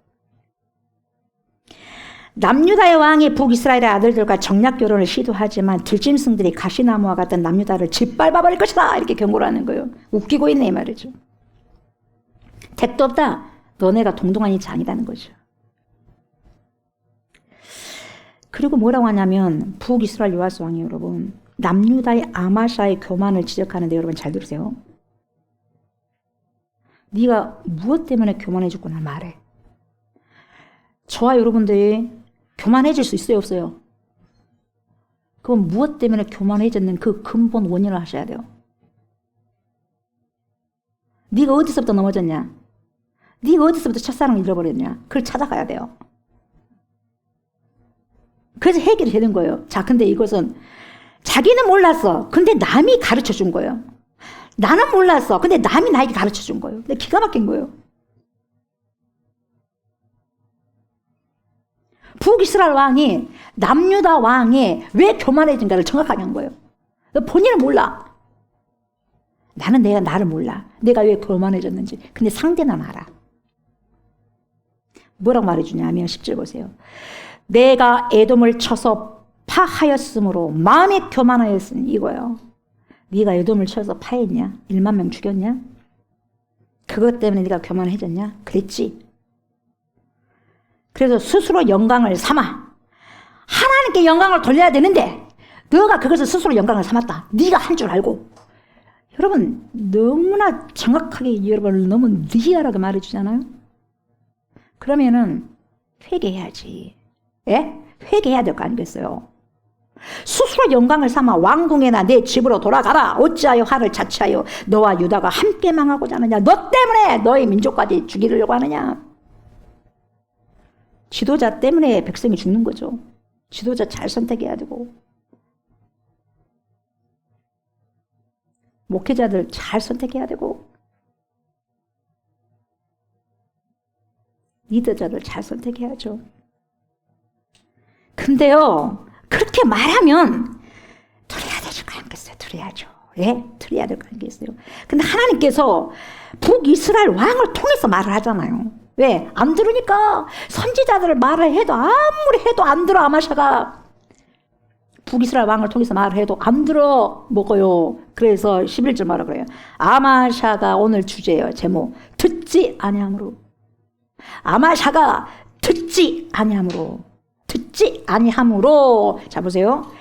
S2: 남유다의 왕이 북이스라엘의 아들들과 정략 결혼을 시도하지만 들짐승들이 가시나무와 같은 남유다를 짓밟아버릴 것이다. 이렇게 경고를 하는 거예요. 웃기고 있네 이 말이죠. 택도 없다. 너네가 동동하니 장이다는 거죠. 그리고 뭐라고 하냐면 북이스라엘 요아스 왕이 여러분 남유다의 아마샤의 교만을 지적하는데 여러분 잘 들으세요. 네가 무엇 때문에 교만해졌구나 말해. 저와 여러분들이 교만해질 수 있어요 없어요? 그건 무엇 때문에 교만해졌는 그 근본 원인을 하셔야 돼요. 네가 어디서부터 넘어졌냐? 네가 어디서부터 첫사랑을 잃어버렸냐? 그걸 찾아가야 돼요. 그래서 해결이 되는 거예요. 자, 근데 이것은 자기는 몰랐어. 근데 남이 가르쳐 준 거예요. 나는 몰랐어. 근데 남이 나에게 가르쳐 준 거예요. 근데 기가 막힌 거예요. 북이스라엘 왕이 남유다 왕이 왜 교만해진가를 정확하게 한 거예요. 본인은 몰라. 내가 나를 몰라. 내가 왜 교만해졌는지. 근데 상대는 알아. 뭐라고 말해주냐면 10절 보세요. 내가 에돔을 쳐서 파하였으므로 마음이 교만하였으니 이거예요. 네가 에돔을 쳐서 파했냐? 1만 명 죽였냐? 그것 때문에 네가 교만해졌냐? 그랬지. 그래서 스스로 영광을 삼아. 하나님께 영광을 돌려야 되는데 너가 그것을 스스로 영광을 삼았다. 네가 한 줄 알고. 여러분 너무나 정확하게 여러분을 너무 리얼하게 말해주잖아요. 그러면은 회개해야지. 예? 회개해야 될 거 아니겠어요? 스스로 영광을 삼아 왕궁에나 내 집으로 돌아가라. 어찌하여 화를 자취하여 너와 유다가 함께 망하고자 하느냐. 너 때문에 너의 민족까지 죽이려고 하느냐. 지도자 때문에 백성이 죽는 거죠. 지도자 잘 선택해야 되고 목회자들 잘 선택해야 되고 리더자들 잘 선택해야죠. 근데요 그렇게 말하면 들어야 될 거 아니겠어요? 들어야죠. 예? 들어야 될 거 아니겠어요? 근데 하나님께서 북이스라엘 왕을 통해서 말을 하잖아요. 왜? 안 들으니까. 선지자들을 말을 해도 아무리 해도 안 들어. 아마샤가 북이스라엘 왕을 통해서 말을 해도 안 들어 먹어요. 그래서 11절 말을 그래요. 아마샤가 오늘 주제예요. 제목 듣지 아니함으로. 아마샤가 듣지 아니함으로. 듣지 아니함으로. 자 보세요.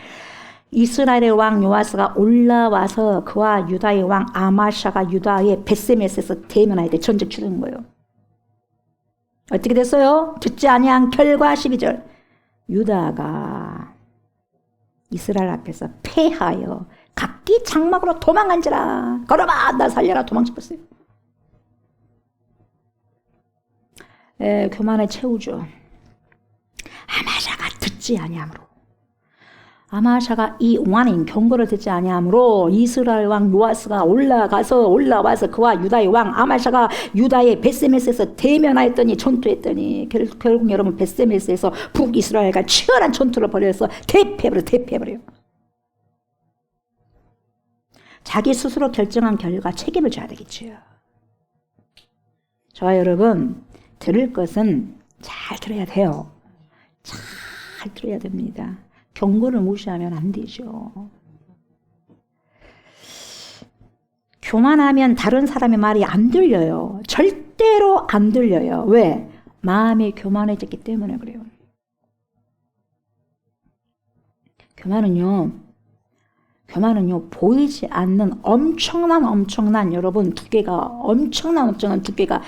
S2: 이스라엘의 왕 요아스가 올라와서 그와 유다의 왕 아마샤가 유다의 벳세메스에서 대면할 때 전쟁 치르는 거예요. 어떻게 됐어요? 듣지 아니한 결과 12절. 유다가 이스라엘 앞에서 패하여 각기 장막으로 도망간지라. 걸어봐 나 살려라. 도망쳤어요. 교만에 채우죠. 아마샤가 듣지 아니함으로. 아마샤가 이 왕인 경고를 듣지 아니함으로 이스라엘 왕 요아스가 올라와서 그와 유다의 왕 아마샤가 유다의 벳세메스에서 대면하였더니 전투했더니 결국 여러분 벳세메스에서 북이스라엘과 치열한 전투를 벌여서 대패해버려요. 자기 스스로 결정한 결과 책임을 져야 되겠죠. 저와 여러분 들을 것은 잘 들어야 돼요. 잘 들어야 됩니다. 경고를 무시하면 안 되죠. 교만하면 다른 사람의 말이 안 들려요. 절대로 안 들려요. 왜? 마음이 교만해졌기 때문에 그래요. 교만은요 보이지 않는 엄청난 여러분 두께가 엄청난 두께가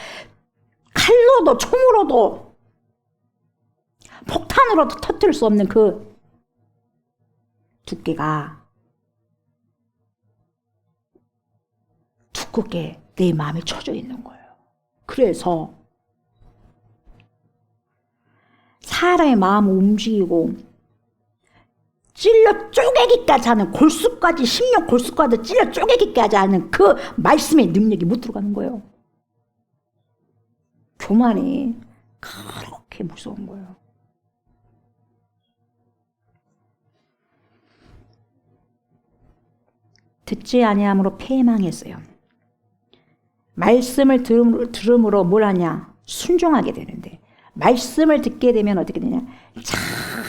S2: 칼로도 총으로도 폭탄으로도 터뜨릴 수 없는 그 두께가 두껍게 내 마음에 쳐져 있는 거예요. 그래서 사람의 마음을 움직이고 찔러 쪼개기까지 하는 골수까지, 심령 골수까지 찔러 쪼개기까지 하는 그 말씀의 능력이 못 들어가는 거예요. 교만이 그렇게 무서운 거예요. 듣지 아니함으로 패망했어요. 말씀을 들음으로 뭘 하냐? 순종하게 되는데, 말씀을 듣게 되면 어떻게 되냐?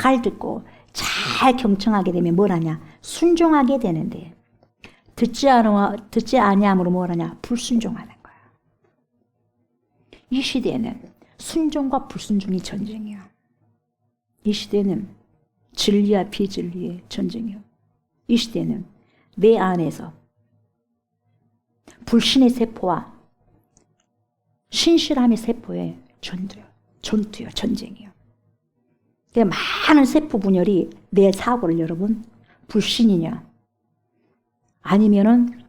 S2: 잘 듣고 잘 경청하게 되면 뭘 하냐? 순종하게 되는데, 듣지 아니함으로 뭘 하냐? 불순종하는 거야. 이 시대에는 순종과 불순종이 전쟁이야. 이 시대는 진리와 비진리의 전쟁이야. 이 시대는 내 안에서 불신의 세포와 신실함의 세포의 전투요, 전쟁이요. 많은 세포 분열이 내 사고를 여러분 불신이냐 아니면은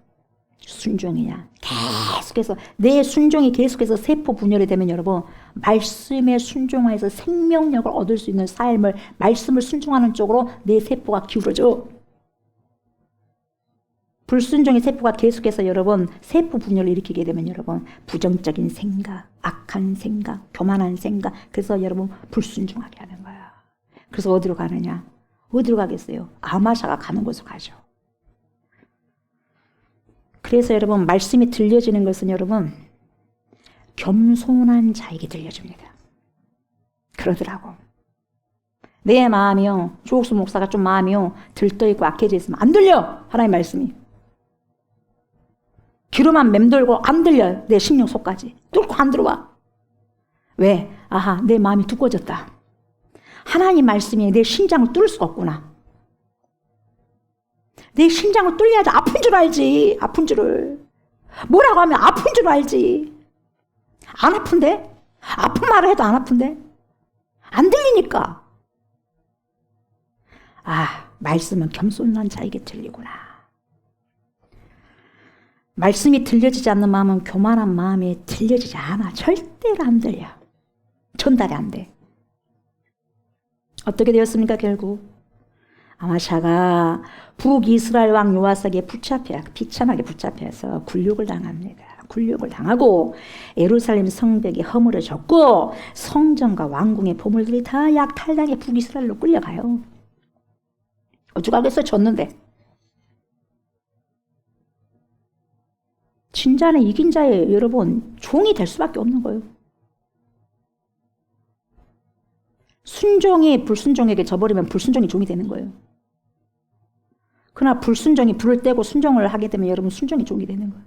S2: 순종이냐 계속해서 내 순종이 계속해서 세포 분열이 되면 여러분 말씀에 순종하여서 생명력을 얻을 수 있는 삶을 말씀을 순종하는 쪽으로 내 세포가 기울어져. 불순종의 세포가 계속해서 여러분 세포 분열을 일으키게 되면 여러분 부정적인 생각, 악한 생각, 교만한 생각, 그래서 여러분 불순종하게 하는 거야. 그래서 어디로 가느냐? 어디로 가겠어요? 아마샤가 가는 곳으로 가죠. 그래서 여러분 말씀이 들려지는 것은 여러분 겸손한 자에게 들려줍니다. 그러더라고. 내 마음이요, 조옥수 목사가 좀 마음이요 들떠있고 악해져 있으면 안 들려, 하나님 말씀이. 귀로만 맴돌고 안 들려. 내 심령 속까지 뚫고 안 들어와. 왜? 아하, 내 마음이 두꺼워졌다. 하나님 말씀이 내 심장을 뚫을 수가 없구나. 내 심장을 뚫려야지. 아픈 줄 알지. 아픈 줄을. 뭐라고 하면 아픈 줄 알지. 안 아픈데? 아픈 말을 해도 안 아픈데? 안 들리니까. 아, 말씀은 겸손한 자에게 들리구나. 말씀이 들려지지 않는 마음은 교만한 마음이 들려지지 않아. 절대로 안 들려. 전달이 안 돼. 어떻게 되었습니까? 결국 아마샤가 북이스라엘 왕 요아스에게 비참하게 붙잡혀서 굴욕을 당합니다. 굴욕을 당하고 예루살렘 성벽이 허물어졌고 성전과 왕궁의 보물들이 다 약탈당해 북이스라엘로 끌려가요. 어쩌가겠어? 졌는데. 진자는 이긴 자의 여러분 종이 될 수밖에 없는 거예요. 순종이 불순종에게 져버리면 불순종이 종이 되는 거예요. 그러나 불순종이 불을 떼고 순종을 하게 되면 여러분 순종이 종이 되는 거예요.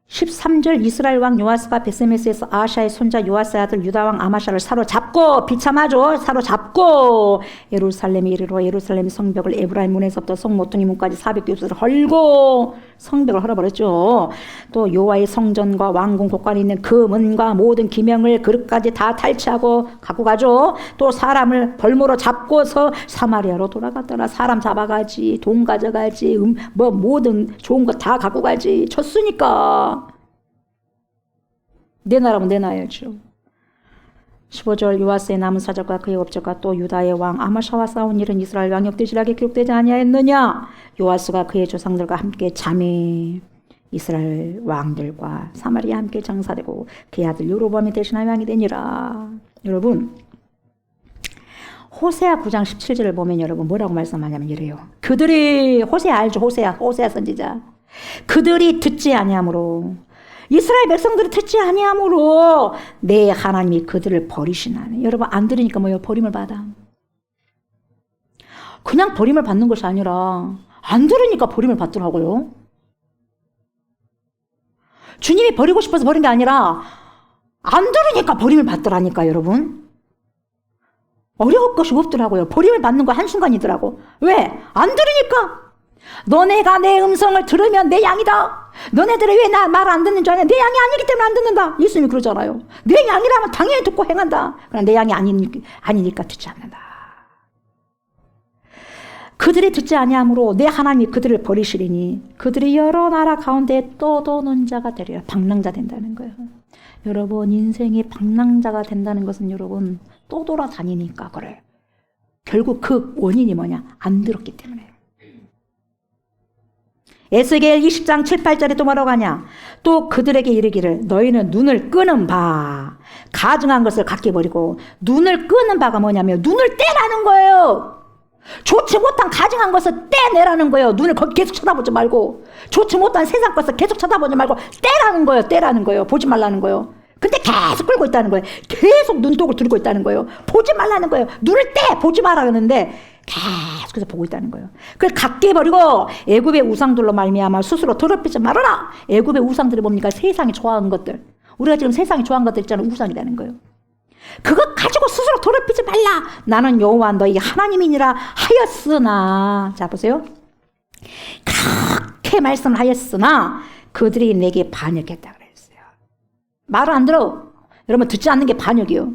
S2: 13절 이스라엘 왕 요아스가 베세메스에서 아하샤의 손자 요아스의 아들 유다 왕 아마샤를 사로잡고 비참하죠. 사로잡고 예루살렘에 이르러 예루살렘 성벽을 에브라임 문에서부터 성 모퉁이 문까지 400교수를 헐고 성벽을 헐어버렸죠. 또 여호와의 성전과 왕궁 곳간에 있는 그 문과 모든 기명을 그릇까지 다 탈취하고 갖고 가죠. 또 사람을 벌모로 잡고서 사마리아로 돌아갔더라. 사람 잡아가지, 돈 가져가지, 모든 좋은 거 다 갖고 가지. 쳤으니까. 내 나라면 내놔야죠. 15절 요아스의 남은 사적과 그의 업적과 또 유다의 왕 아마샤와 싸운 일은 이스라엘 왕 역대지락에 기록되지 아니하였느냐. 요아스가 그의 조상들과 함께 잠에 이스라엘 왕들과 사마리아 함께 장사되고 그의 아들 여로보암이 대신하여 왕이 되니라. 여러분 호세아 9장 17절을 보면 여러분 뭐라고 말씀하냐면 이래요. 그들이 호세아 알죠? 호세아 선지자. 그들이 듣지 아니함으로 이스라엘 백성들이 듣지 아니함으로 내 하나님이 그들을 버리시나니. 여러분 안 들으니까 뭐예요? 버림을 받아. 그냥 버림을 받는 것이 아니라 안 들으니까 버림을 받더라고요. 주님이 버리고 싶어서 버린 게 아니라 안 들으니까 버림을 받더라니까 여러분. 어려울 것이 없더라고요. 버림을 받는 거 한순간이더라고. 왜? 안 들으니까. 너네가 내 음성을 들으면 내 양이다. 너네들이 왜 나 말 안 듣는 줄 아냐? 내 양이 아니기 때문에 안 듣는다. 예수님이 그러잖아요. 내 양이라면 당연히 듣고 행한다. 그러나 내 양이 아니니까 듣지 않는다. 그들이 듣지 아니하므로 내 하나님이 그들을 버리시리니 그들이 여러 나라 가운데 떠도는 자가 되리라. 방랑자 된다는 거예요. 여러분, 인생이 방랑자가 된다는 것은 여러분 떠돌아다니니까 그래. 결국 그 원인이 뭐냐? 안 들었기 때문에. 에스겔 20장 7, 8절에 또 뭐라고 하냐? 또 그들에게 이르기를 너희는 눈을 끄는 바 가증한 것을 갖게 버리고. 눈을 끄는 바가 뭐냐면 눈을 떼라는 거예요. 좋지 못한 가증한 것을 떼내라는 거예요. 눈을 거기 계속 쳐다보지 말고. 좋지 못한 세상 것을 계속 쳐다보지 말고 떼라는 거예요. 떼라는 거예요. 보지 말라는 거예요. 근데 계속 끌고 있다는 거예요. 계속 눈독을 들고 있다는 거예요. 보지 말라는 거예요. 눈을 떼! 보지 마라 그러는데 계속해서 보고 있다는 거예요. 그걸 갖게 버리고 애굽의 우상들로 말미암아 스스로 더럽히지 말아라. 애굽의 우상들이 뭡니까? 세상이 좋아하는 것들. 우리가 지금 세상이 좋아하는 것들 있잖아요. 우상이라는 거예요. 그거 가지고 스스로 더럽히지 말라. 나는 여호와 너희 하나님이니라 하였으나. 자 보세요. 그렇게 말씀을 하였으나 그들이 내게 반역했다 그랬어요. 말을 안 들어. 여러분, 듣지 않는 게 반역이요.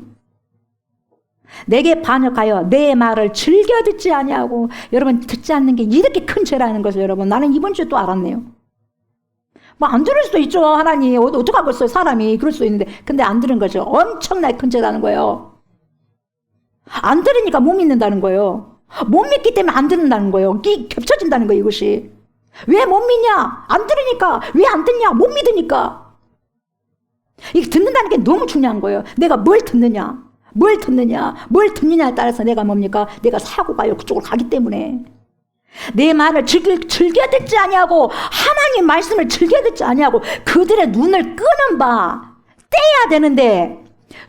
S2: 내게 반역하여 내 말을 즐겨 듣지 아니하고. 여러분, 듣지 않는 게 이렇게 큰 죄라는 것을 여러분 나는 이번 주에 또 알았네요. 뭐 안 들을 수도 있죠. 하나님 어떡하겠어요. 사람이 그럴 수 있는데. 근데 안 들은 거죠. 엄청나게 큰 죄라는 거예요. 안 들으니까 못 믿는다는 거예요. 못 믿기 때문에 안 듣는다는 거예요. 이게 겹쳐진다는 거예요. 이것이. 왜 못 믿냐? 안 들으니까. 왜 안 듣냐? 못 믿으니까. 이게 듣는다는 게 너무 중요한 거예요. 내가 뭘 듣느냐? 뭘 듣느냐에 따라서 내가 뭡니까? 내가 사고가요. 그쪽으로 가기 때문에. 내 말을 즐겨 듣지 아니하고 하나님 말씀을 즐겨 듣지 아니하고 그들의 눈을 끄는 바 떼야 되는데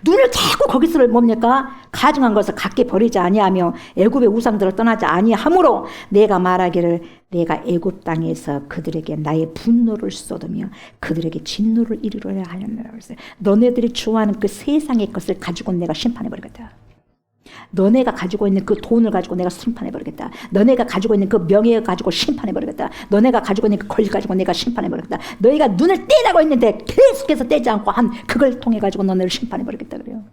S2: 눈을 자꾸 거기서 뭡니까? 가증한 것을 갖게 버리지 아니하며 애굽의 우상들을 떠나지 아니하므로 내가 말하기를 내가 애굽 땅에서 그들에게 나의 분노를 쏟으며 그들에게 진노를 이루려 하였노라. 그랬어요. 너네들이 좋아하는 그 세상의 것을 가지고 내가 심판해버리겠다. 너네가 가지고 있는 그 돈을 가지고 내가 심판해버리겠다. 너네가 가지고 있는 그 명예를 가지고 심판해버리겠다. 너네가 가지고 있는 그 권리 가지고 내가 심판해버리겠다. 너희가 눈을 떼라고 했는데 계속해서 떼지 않고 한 그걸 통해 가지고 너네를 심판해버리겠다 그래요.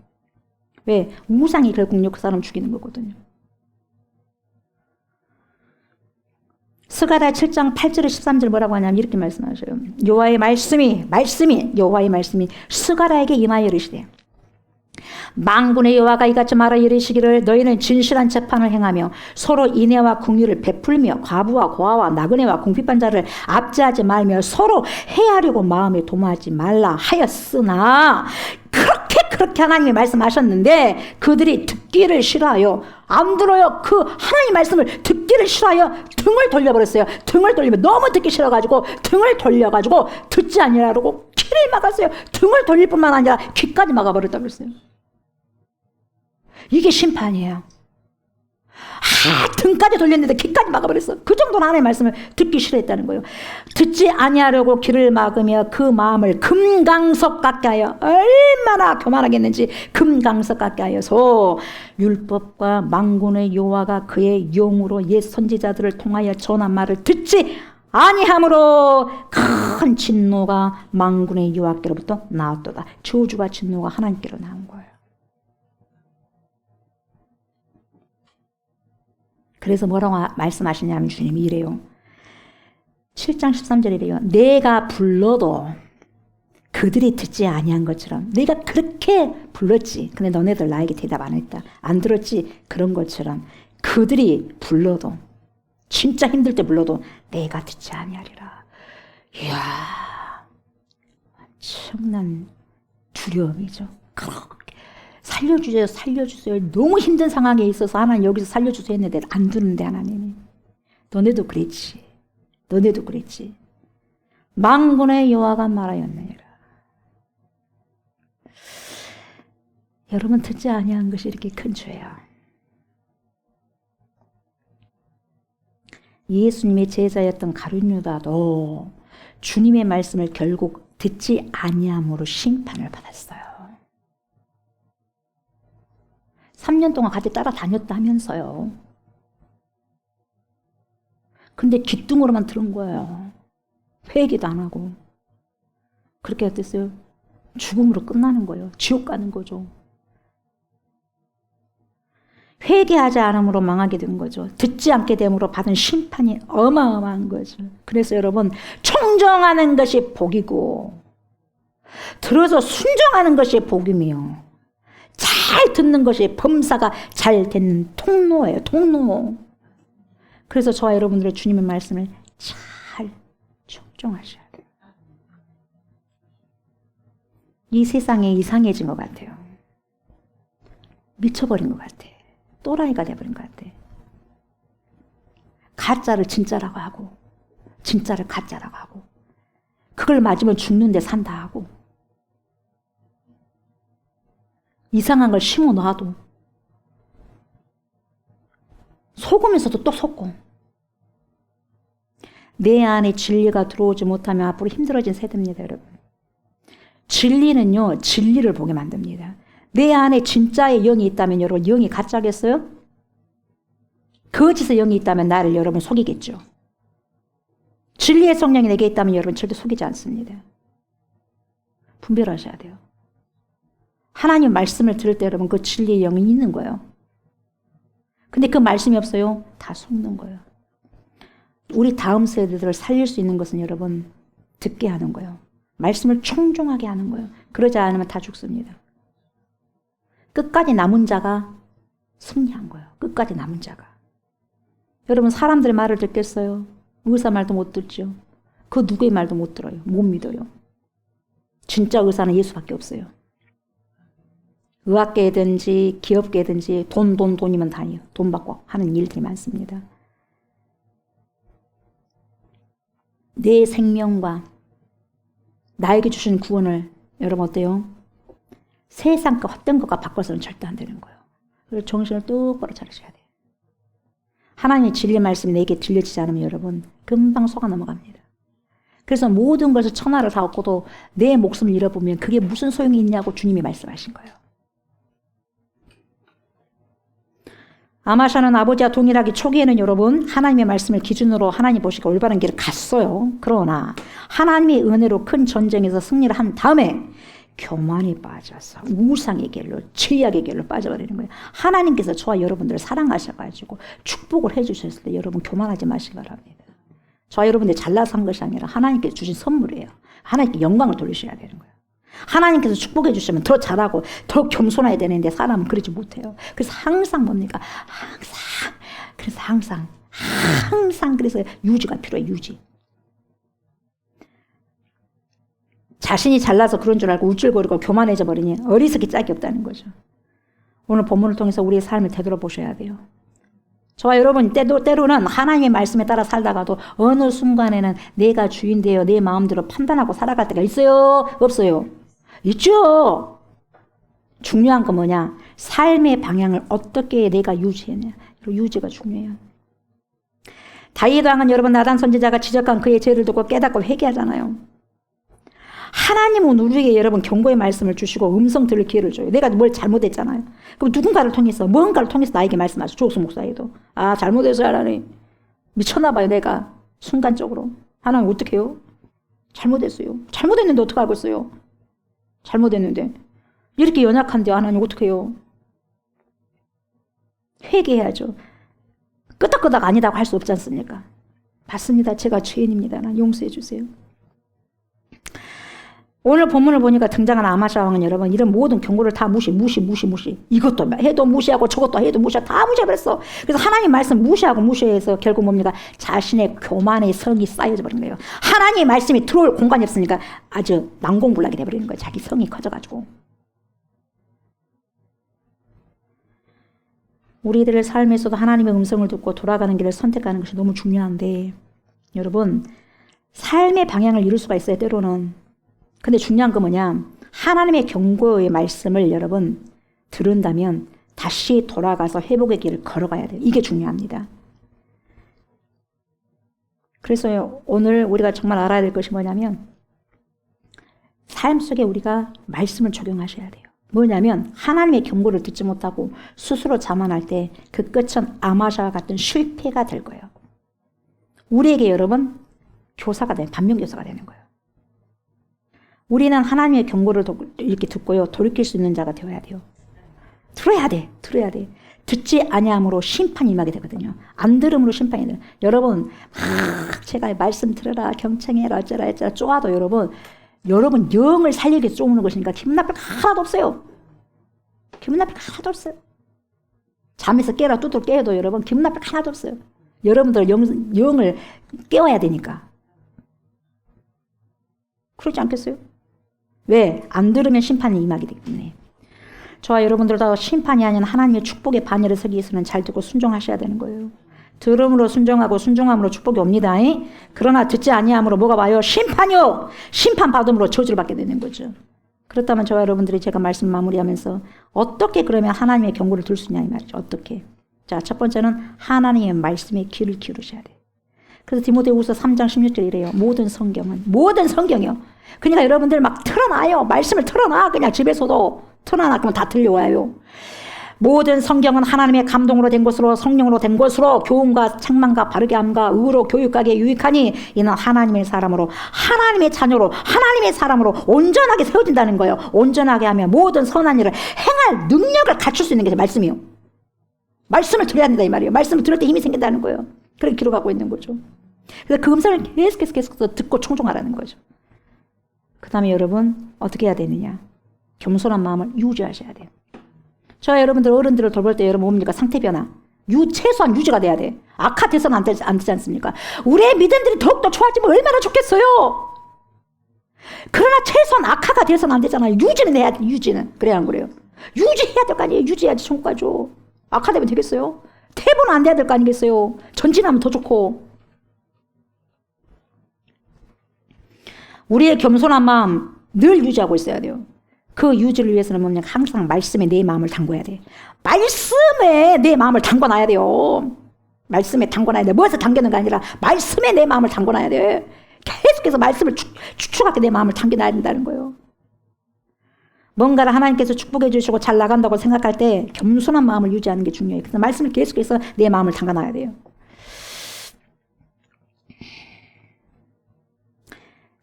S2: 왜? 우상이 결국 그 사람 죽이는 거거든요. 스가랴 7장 8절에 13절 뭐라고 하냐면 이렇게 말씀하셔요. 여호와의 말씀이 스가랴에게 임하여 이르시되 만군의 여호와가 이같이 말하 이르시기를 너희는 진실한 재판을 행하며 서로 인애와 긍휼을 베풀며 과부와 고아와 나그네와 궁핍한 자를 압제하지 말며 서로 해하려고 마음에 도모하지 말라 하였으나 그렇게 하나님이 말씀하셨는데 그들이 듣기를 싫어하여 안 들어요. 그 하나님 말씀을 듣기를 싫어하여 등을 돌려버렸어요. 등을 돌리면 너무 듣기 싫어가지고 등을 돌려가지고 듣지 아니라고 귀를 막았어요. 등을 돌릴 뿐만 아니라 귀까지 막아버렸다고 그랬어요. 이게 심판이에요. 등까지 돌렸는데 귀까지 막아버렸어. 그 정도로 하나님의 말씀을 듣기 싫어했다는 거예요. 듣지 아니하려고 귀를 막으며 그 마음을 금강석 같게 하여 얼마나 교만하겠는지 금강석 같게 하여서 율법과 만군의 여호와가 그의 영으로 옛 선지자들을 통하여 전한 말을 듣지 아니하므로 큰 진노가 만군의 여호와께로부터 나왔도다. 저주와 진노가 하나님께로 나온 거예요. 그래서 뭐라고 말씀하시냐면 주님이 이래요. 7장 13절에 이래요. 내가 불러도 그들이 듣지 아니한 것처럼 내가 그렇게 불렀지. 근데 너네들 나에게 대답 안 했다. 안 들었지. 그런 것처럼 그들이 불러도 진짜 힘들 때 불러도 내가 듣지 아니하리라. 이야, 엄청난 두려움이죠. 살려주세요. 너무 힘든 상황에 있어서 하나님 여기서 살려주세요 했는데 안 듣는데 하나님이. 너네도 그랬지. 만군의 여호와가 말하였느니라. 여러분 듣지 아니한 것이 이렇게 큰 죄야. 예수님의 제자였던 가룟 유다도 주님의 말씀을 결국 듣지 아니함으로 심판을 받았어요. 3년 동안 같이 따라다녔다면서요. 근데 귓등으로만 들은 거예요. 회개도 안 하고. 그렇게 어땠어요? 죽음으로 끝나는 거예요. 지옥 가는 거죠. 회개하지 않음으로 망하게 된 거죠. 듣지 않게 됨으로 받은 심판이 어마어마한 거죠. 그래서 여러분, 청정하는 것이 복이고 들어서 순종하는 것이 복이며 잘 듣는 것이 범사가 잘 되는 통로예요. 통로. 그래서 저와 여러분들의 주님의 말씀을 잘 청정하셔야 돼요. 이 세상에 이상해진 것 같아요. 미쳐버린 것 같아. 또라이가 돼버린 것 같아. 가짜를 진짜라고 하고 진짜를 가짜라고 하고 그걸 맞으면 죽는데 산다 하고 이상한 걸 심어 놔도 속으면서도 또 속고 내 안에 진리가 들어오지 못하면 앞으로 힘들어진 세대입니다, 여러분. 진리는요, 진리를 보게 만듭니다. 내 안에 진짜의 영이 있다면 여러분, 영이 가짜겠어요? 거짓의 영이 있다면 나를 여러분 속이겠죠. 진리의 성령이 내게 있다면 여러분 절대 속이지 않습니다. 분별하셔야 돼요. 하나님 말씀을 들을 때 여러분 그 진리의 영이 있는 거예요. 근데 그 말씀이 없어요? 다 속는 거예요. 우리 다음 세대들을 살릴 수 있는 것은 여러분 듣게 하는 거예요. 말씀을 청종하게 하는 거예요. 그러지 않으면 다 죽습니다. 끝까지 남은 자가 승리한 거예요. 끝까지 남은 자가. 여러분 사람들의 말을 듣겠어요? 의사 말도 못 듣죠. 그 누구의 말도 못 들어요. 못 믿어요. 진짜 의사는 예수밖에 없어요. 의학계든지 기업계든지 돈이면 다예요. 돈 받고 하는 일들이 많습니다. 내 생명과 나에게 주신 구원을 여러분 어때요? 세상 것 헛된 것과 바꿔서는 절대 안 되는 거예요. 그래서 정신을 똑바로 차리셔야 돼요. 하나님의 진리 말씀이 내게 들려지지 않으면 여러분 금방 속아 넘어갑니다. 그래서 모든 것을 천하를 다 얻고도 내 목숨을 잃어보면 그게 무슨 소용이 있냐고 주님이 말씀하신 거예요. 아마샤는 아버지와 동일하게 초기에는 여러분 하나님의 말씀을 기준으로 하나님 보시고 올바른 길을 갔어요. 그러나 하나님의 은혜로 큰 전쟁에서 승리를 한 다음에 교만이 빠져서 우상의 길로 죄악의 길로 빠져버리는 거예요. 하나님께서 저와 여러분들을 사랑하셔가지고 축복을 해주셨을 때 여러분 교만하지 마시기 바랍니다. 저와 여러분들이 잘나서 한 것이 아니라 하나님께서 주신 선물이에요. 하나님께 영광을 돌리셔야 되는 거예요. 하나님께서 축복해 주시면 더 잘하고 더 겸손해야 되는데 사람은 그러지 못해요. 그래서 항상 뭡니까? 항상 그래서 유지가 필요해요. 유지. 자신이 잘나서 그런 줄 알고 우쭐거리고 교만해져 버리니 어리석기 짝이 없다는 거죠. 오늘 본문을 통해서 우리의 삶을 되돌아보셔야 돼요. 저와 여러분 때로는 하나님의 말씀에 따라 살다가도 어느 순간에는 내가 주인 되어 내 마음대로 판단하고 살아갈 때가 있어요? 없어요? 있죠. 중요한 건 뭐냐? 삶의 방향을 어떻게 내가 유지했냐. 유지가 중요해요. 다윗 왕은 여러분 나단 선지자가 지적한 그의 죄를 듣고 깨닫고 회개하잖아요. 하나님은 우리에게 여러분 경고의 말씀을 주시고 음성 들을 기회를 줘요. 내가 뭘 잘못했잖아요. 그럼 누군가를 통해서 뭔가를 통해서 나에게 말씀하죠. 조옥수 목사에도. 아 잘못해서 하나님 미쳤나 봐요. 내가 순간적으로. 하나님 어떻게 해요? 잘못했어요. 잘못했는데 어떻게 알고 있어요? 잘못했는데. 이렇게 연약한데 하나님 어떻게 해요? 회개해야죠. 끄덕끄덕 아니다고 할 수 없지 않습니까? 맞습니다. 제가 죄인입니다. 나 용서해 주세요. 오늘 본문을 보니까 등장한 아마샤 왕은 여러분 이런 모든 경고를 다 무시. 이것도 해도 무시하고 저것도 해도 무시하고 다 무시해버렸어. 그래서 하나님 말씀 무시해서 결국 뭡니까? 자신의 교만의 성이 쌓여져 버린 거예요. 하나님의 말씀이 들어올 공간이 없으니까 아주 난공불락이 돼버리는 거예요. 자기 성이 커져가지고. 우리들의 삶에서도 하나님의 음성을 듣고 돌아가는 길을 선택하는 것이 너무 중요한데 여러분 삶의 방향을 이룰 수가 있어요. 때로는. 근데 중요한 건 뭐냐? 하나님의 경고의 말씀을 여러분 들은다면 다시 돌아가서 회복의 길을 걸어가야 돼요. 이게 중요합니다. 그래서 오늘 우리가 정말 알아야 될 것이 뭐냐면 삶 속에 우리가 말씀을 적용하셔야 돼요. 뭐냐면 하나님의 경고를 듣지 못하고 스스로 자만할 때 그 끝은 아마샤와 같은 실패가 될 거예요. 우리에게 여러분 교사가 되는 반면교사가 되는 거예요. 우리는 하나님의 경고를 이렇게 듣고요. 돌이킬 수 있는 자가 되어야 돼요. 들어야 돼. 듣지 아니함으로 심판이 임하게 되거든요. 안 들음으로 심판이 돼요. 여러분 제가 말씀 들으라 경청해라 어쩌라 어쩌라 쪼아도 여러분 영을 살리기 위해서 쪼는 것이니까 기분 나쁠 거 하나도 없어요. 기분 나쁠 거 하나도 없어요. 잠에서 깨라 뚜둑 깨도 여러분 기분 나쁠 거 하나도 없어요. 여러분들 영을 깨워야 되니까. 그렇지 않겠어요? 왜? 안 들으면 심판이 임하기 때문에. 저와 여러분들도 심판이 아닌 하나님의 축복의 반열에 서기 위해서는 잘 듣고 순종하셔야 되는 거예요. 들음으로 순종하고 순종함으로 축복이 옵니다. 그러나 듣지 아니함으로 뭐가 와요? 심판이요. 심판받음으로 저주를 받게 되는 거죠. 그렇다면 저와 여러분들이 제가 말씀 마무리하면서 어떻게 그러면 하나님의 경고를 들을 수 있냐 이 말이죠. 어떻게? 자, 첫 번째는 하나님의 말씀에 귀를 기울이셔야 돼요. 그래서 디모데후서 3장 16절 이래요. 모든 성경이요. 그러니까 여러분들 막 틀어놔요. 말씀을 틀어놔. 그냥 집에서도 틀어놔. 그러면 다 들려와요. 모든 성경은 하나님의 감동으로 된 것으로 성령으로 된 것으로 교훈과 책망과 바르게 함과 의로 교육하기에 유익하니 이는 하나님의 사람으로 하나님의 자녀로 하나님의 사람으로 온전하게 세워진다는 거예요. 온전하게 하면 모든 선한 일을 행할 능력을 갖출 수 있는 게 말씀이요. 말씀을 들어야 된다 이 말이에요. 말씀을 들을 때 힘이 생긴다는 거예요. 그렇게 기록하고 있는 거죠. 그래서 그 음성을 계속 듣고 청종하라는 거죠. 그 다음에 여러분 어떻게 해야 되느냐. 겸손한 마음을 유지하셔야 돼요. 저와 여러분들 어른들을 돌볼 때 여러분 뭡니까? 상태 변화. 최소한 유지가 돼야 돼. 악화돼서는 안 되지 않습니까? 우리의 믿음들이 더욱더 좋아지면 얼마나 좋겠어요. 그러나 최소한 악화가 돼서는 안 되잖아요. 유지는 해야 돼. 유지는. 그래야 안 그래요. 유지해야 될 거 아니에요. 유지해야지 천국 가죠. 악화되면 되겠어요? 퇴보는 안 돼야 될 거 아니겠어요? 전진하면 더 좋고. 우리의 겸손한 마음 늘 유지하고 있어야 돼요. 그 유지를 위해서는 뭐냐? 항상 말씀에 내 마음을 담궈야 돼. 말씀에 내 마음을 담궈놔야 돼요. 말씀에 담궈놔야 돼. 뭐에서 담기는 게 아니라 말씀에 내 마음을 담궈놔야 돼. 계속해서 말씀을 축축하게 내 마음을 담겨놔야 된다는 거예요. 뭔가를 하나님께서 축복해 주시고 잘 나간다고 생각할 때 겸손한 마음을 유지하는 게 중요해요. 그래서 말씀을 계속해서 내 마음을 담가놔야 돼요.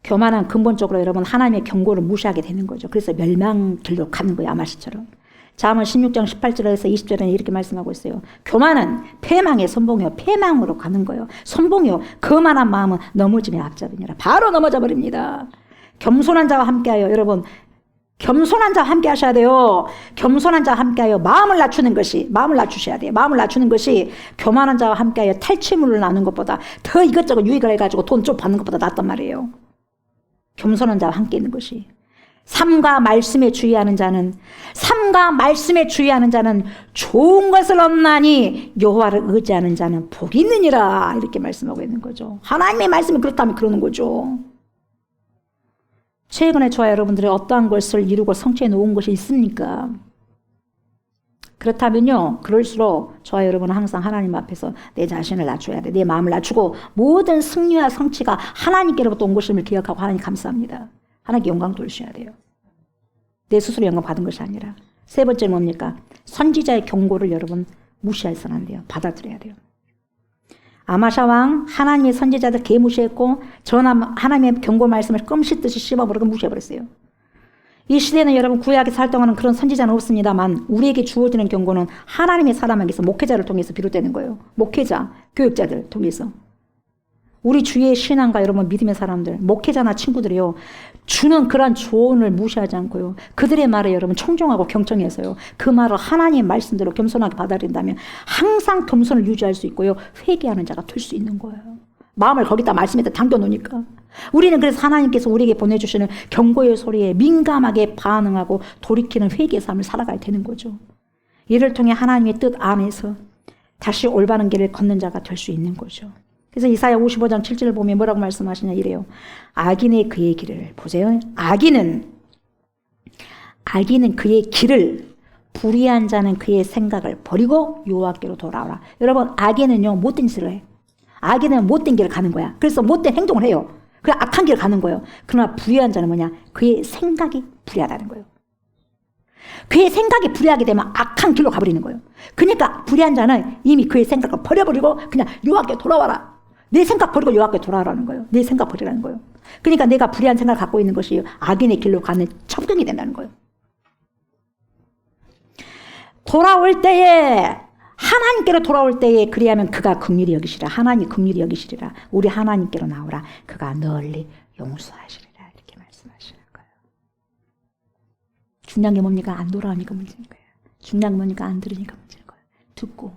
S2: 교만은 근본적으로 여러분 하나님의 경고를 무시하게 되는 거죠. 그래서 멸망 길로 가는 거예요. 아마시처럼. 잠언 16장 18절에서 20절에는 이렇게 말씀하고 있어요. 교만은 패망의 선봉이요. 패망으로 가는 거예요. 선봉이요. 거만한 마음은 넘어짐의 앞잡이니라. 바로 넘어져 버립니다. 겸손한 자와 함께하여 여러분 겸손한 자와 함께 하셔야 돼요. 겸손한 자와 함께하여 마음을 낮추셔야 돼요. 마음을 낮추는 것이 교만한 자와 함께하여 탈취물을 나누는 것보다 더 이것저것 유익을 해가지고 돈 좀 받는 것보다 낫단 말이에요. 겸손한 자와 함께 있는 것이. 삶과 말씀에 주의하는 자는 좋은 것을 얻나니 여호와를 의지하는 자는 복이 있느니라. 이렇게 말씀하고 있는 거죠. 하나님의 말씀이 그렇다면 그러는 거죠. 최근에 저와 여러분들이 어떠한 것을 이루고 성취해 놓은 것이 있습니까? 그렇다면요, 그럴수록 저와 여러분은 항상 하나님 앞에서 내 자신을 낮춰야 돼. 내 마음을 낮추고 모든 승리와 성취가 하나님께로부터 온 것임을 기억하고 하나님 감사합니다. 하나님께 영광 돌리셔야 돼요. 내 스스로 영광 받은 것이 아니라. 세 번째는 뭡니까? 선지자의 경고를 여러분 무시해서는 안 돼요. 받아들여야 돼요. 아마샤 왕 하나님의 선지자들 개무시했고 하나님의 경고 말씀을 끔씻듯이 씹어버리고 무시해버렸어요. 이 시대는 여러분 구약에서 활동하는 그런 선지자는 없습니다만 우리에게 주어지는 경고는 하나님의 사람에게서 목회자를 통해서 비롯되는 거예요. 목회자, 교육자들 통해서. 우리 주위의 신앙과 여러분 믿음의 사람들, 목회자나 친구들이요. 주는 그런 조언을 무시하지 않고요. 그들의 말에 여러분 청종하고 경청해서요. 그 말을 하나님의 말씀대로 겸손하게 받아들인다면 항상 겸손을 유지할 수 있고요. 회개하는 자가 될 수 있는 거예요. 마음을 거기다 말씀에다 담겨놓으니까. 우리는 그래서 하나님께서 우리에게 보내주시는 경고의 소리에 민감하게 반응하고 돌이키는 회개의 삶을 살아가야 되는 거죠. 이를 통해 하나님의 뜻 안에서 다시 올바른 길을 걷는 자가 될 수 있는 거죠. 그래서 이사야 55장 7절을 보면 뭐라고 말씀하시냐 이래요. 악인의 그의 길을 보세요. 악인은 그의 길을 불의한 자는 그의 생각을 버리고 여호와께로 돌아오라. 여러분 악인은요 못된 짓을 해. 악인은 못된 길을 가는 거야. 그래서 못된 행동을 해요. 그 악한 길을 가는 거예요. 그러나 불의한 자는 뭐냐? 그의 생각이 불의하다는 거예요. 그의 생각이 불의하게 되면 악한 길로 가버리는 거예요. 그러니까 불의한 자는 이미 그의 생각을 버려버리고 그냥 여호와께 돌아와라. 내 생각 버리고 여호와께 돌아오라는 거예요. 내 생각 버리라는 거예요. 그러니까 내가 불의한 생각을 갖고 있는 것이 악인의 길로 가는 첩경이 된다는 거예요. 돌아올 때에 하나님께로 돌아올 때에 그리하면 그가 긍휼히 여기시라. 하나님 긍휼히 여기시리라. 우리 하나님께로 나오라. 그가 널리 용서하시리라. 이렇게 말씀하시는 거예요. 중요한 게 뭡니까? 안 돌아오니까 문제인 거예요. 중요한 게 뭡니까? 안 들으니까 문제인 거예요. 듣고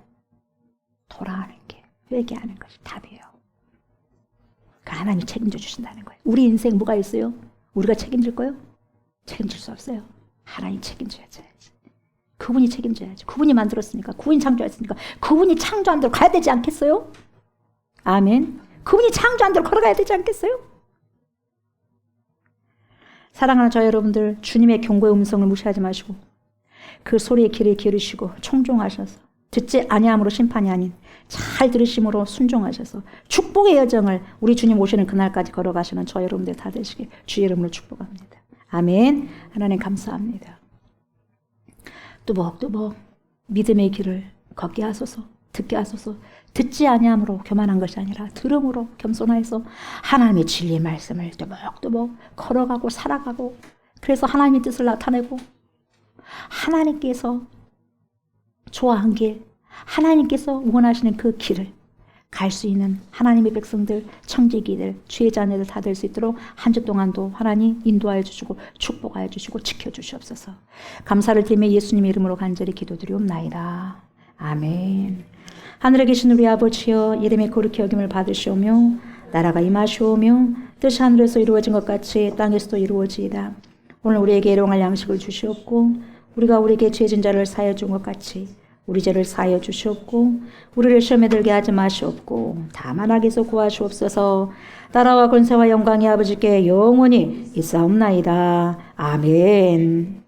S2: 돌아오는 게 회개하는 것이 답이에요. 그 하나님이 책임져 주신다는 거예요. 우리 인생 뭐가 있어요? 우리가 책임질 거예요? 책임질 수 없어요. 하나님 책임져야지. 그분이 책임져야지. 그분이 만들었으니까, 그분이 창조했으니까, 그분이 창조한 대로 가야 되지 않겠어요? 아멘. 그분이 창조한 대로 걸어가야 되지 않겠어요? 사랑하는 저 여러분들, 주님의 경고의 음성을 무시하지 마시고 그 소리에 귀를 기울이시고 청종하셔서 듣지 아니함으로 심판이 아닌 잘 들으심으로 순종하셔서 축복의 여정을 우리 주님 오시는 그날까지 걸어가시는 저 여러분들 다 되시길 주의 이름으로 축복합니다. 아멘. 하나님 감사합니다. 뚜벅뚜벅 믿음의 길을 걷게 하소서, 듣게 하소서. 듣지 아니함으로 교만한 것이 아니라 들음으로 겸손하여서 하나님의 진리의 말씀을 뚜벅뚜벅 걸어가고 살아가고, 그래서 하나님의 뜻을 나타내고 하나님께서 좋아한 길, 하나님께서 원하시는 그 길을 갈 수 있는 하나님의 백성들, 청지기들, 주의 자녀들 다 될 수 있도록 한 주 동안도 하나님 인도하여 주시고 축복하여 주시고 지켜주시옵소서. 감사를 드리며 예수님의 이름으로 간절히 기도드리옵나이다. 아멘. 하늘에 계신 우리 아버지여, 이름의 거룩히 여김을 받으시오며 나라가 임하시오며 뜻이 하늘에서 이루어진 것 같이 땅에서도 이루어지이다. 오늘 우리에게 일용할 양식을 주시옵고 우리가 우리에게 죄진 자를 사하여 준 것 같이 우리 죄를 사하여 주시옵고 우리를 시험에 들게 하지 마시옵고 다만 악에서 구하시옵소서. 나라와 권세와 영광이 아버지께 영원히 있사옵나이다. 아멘.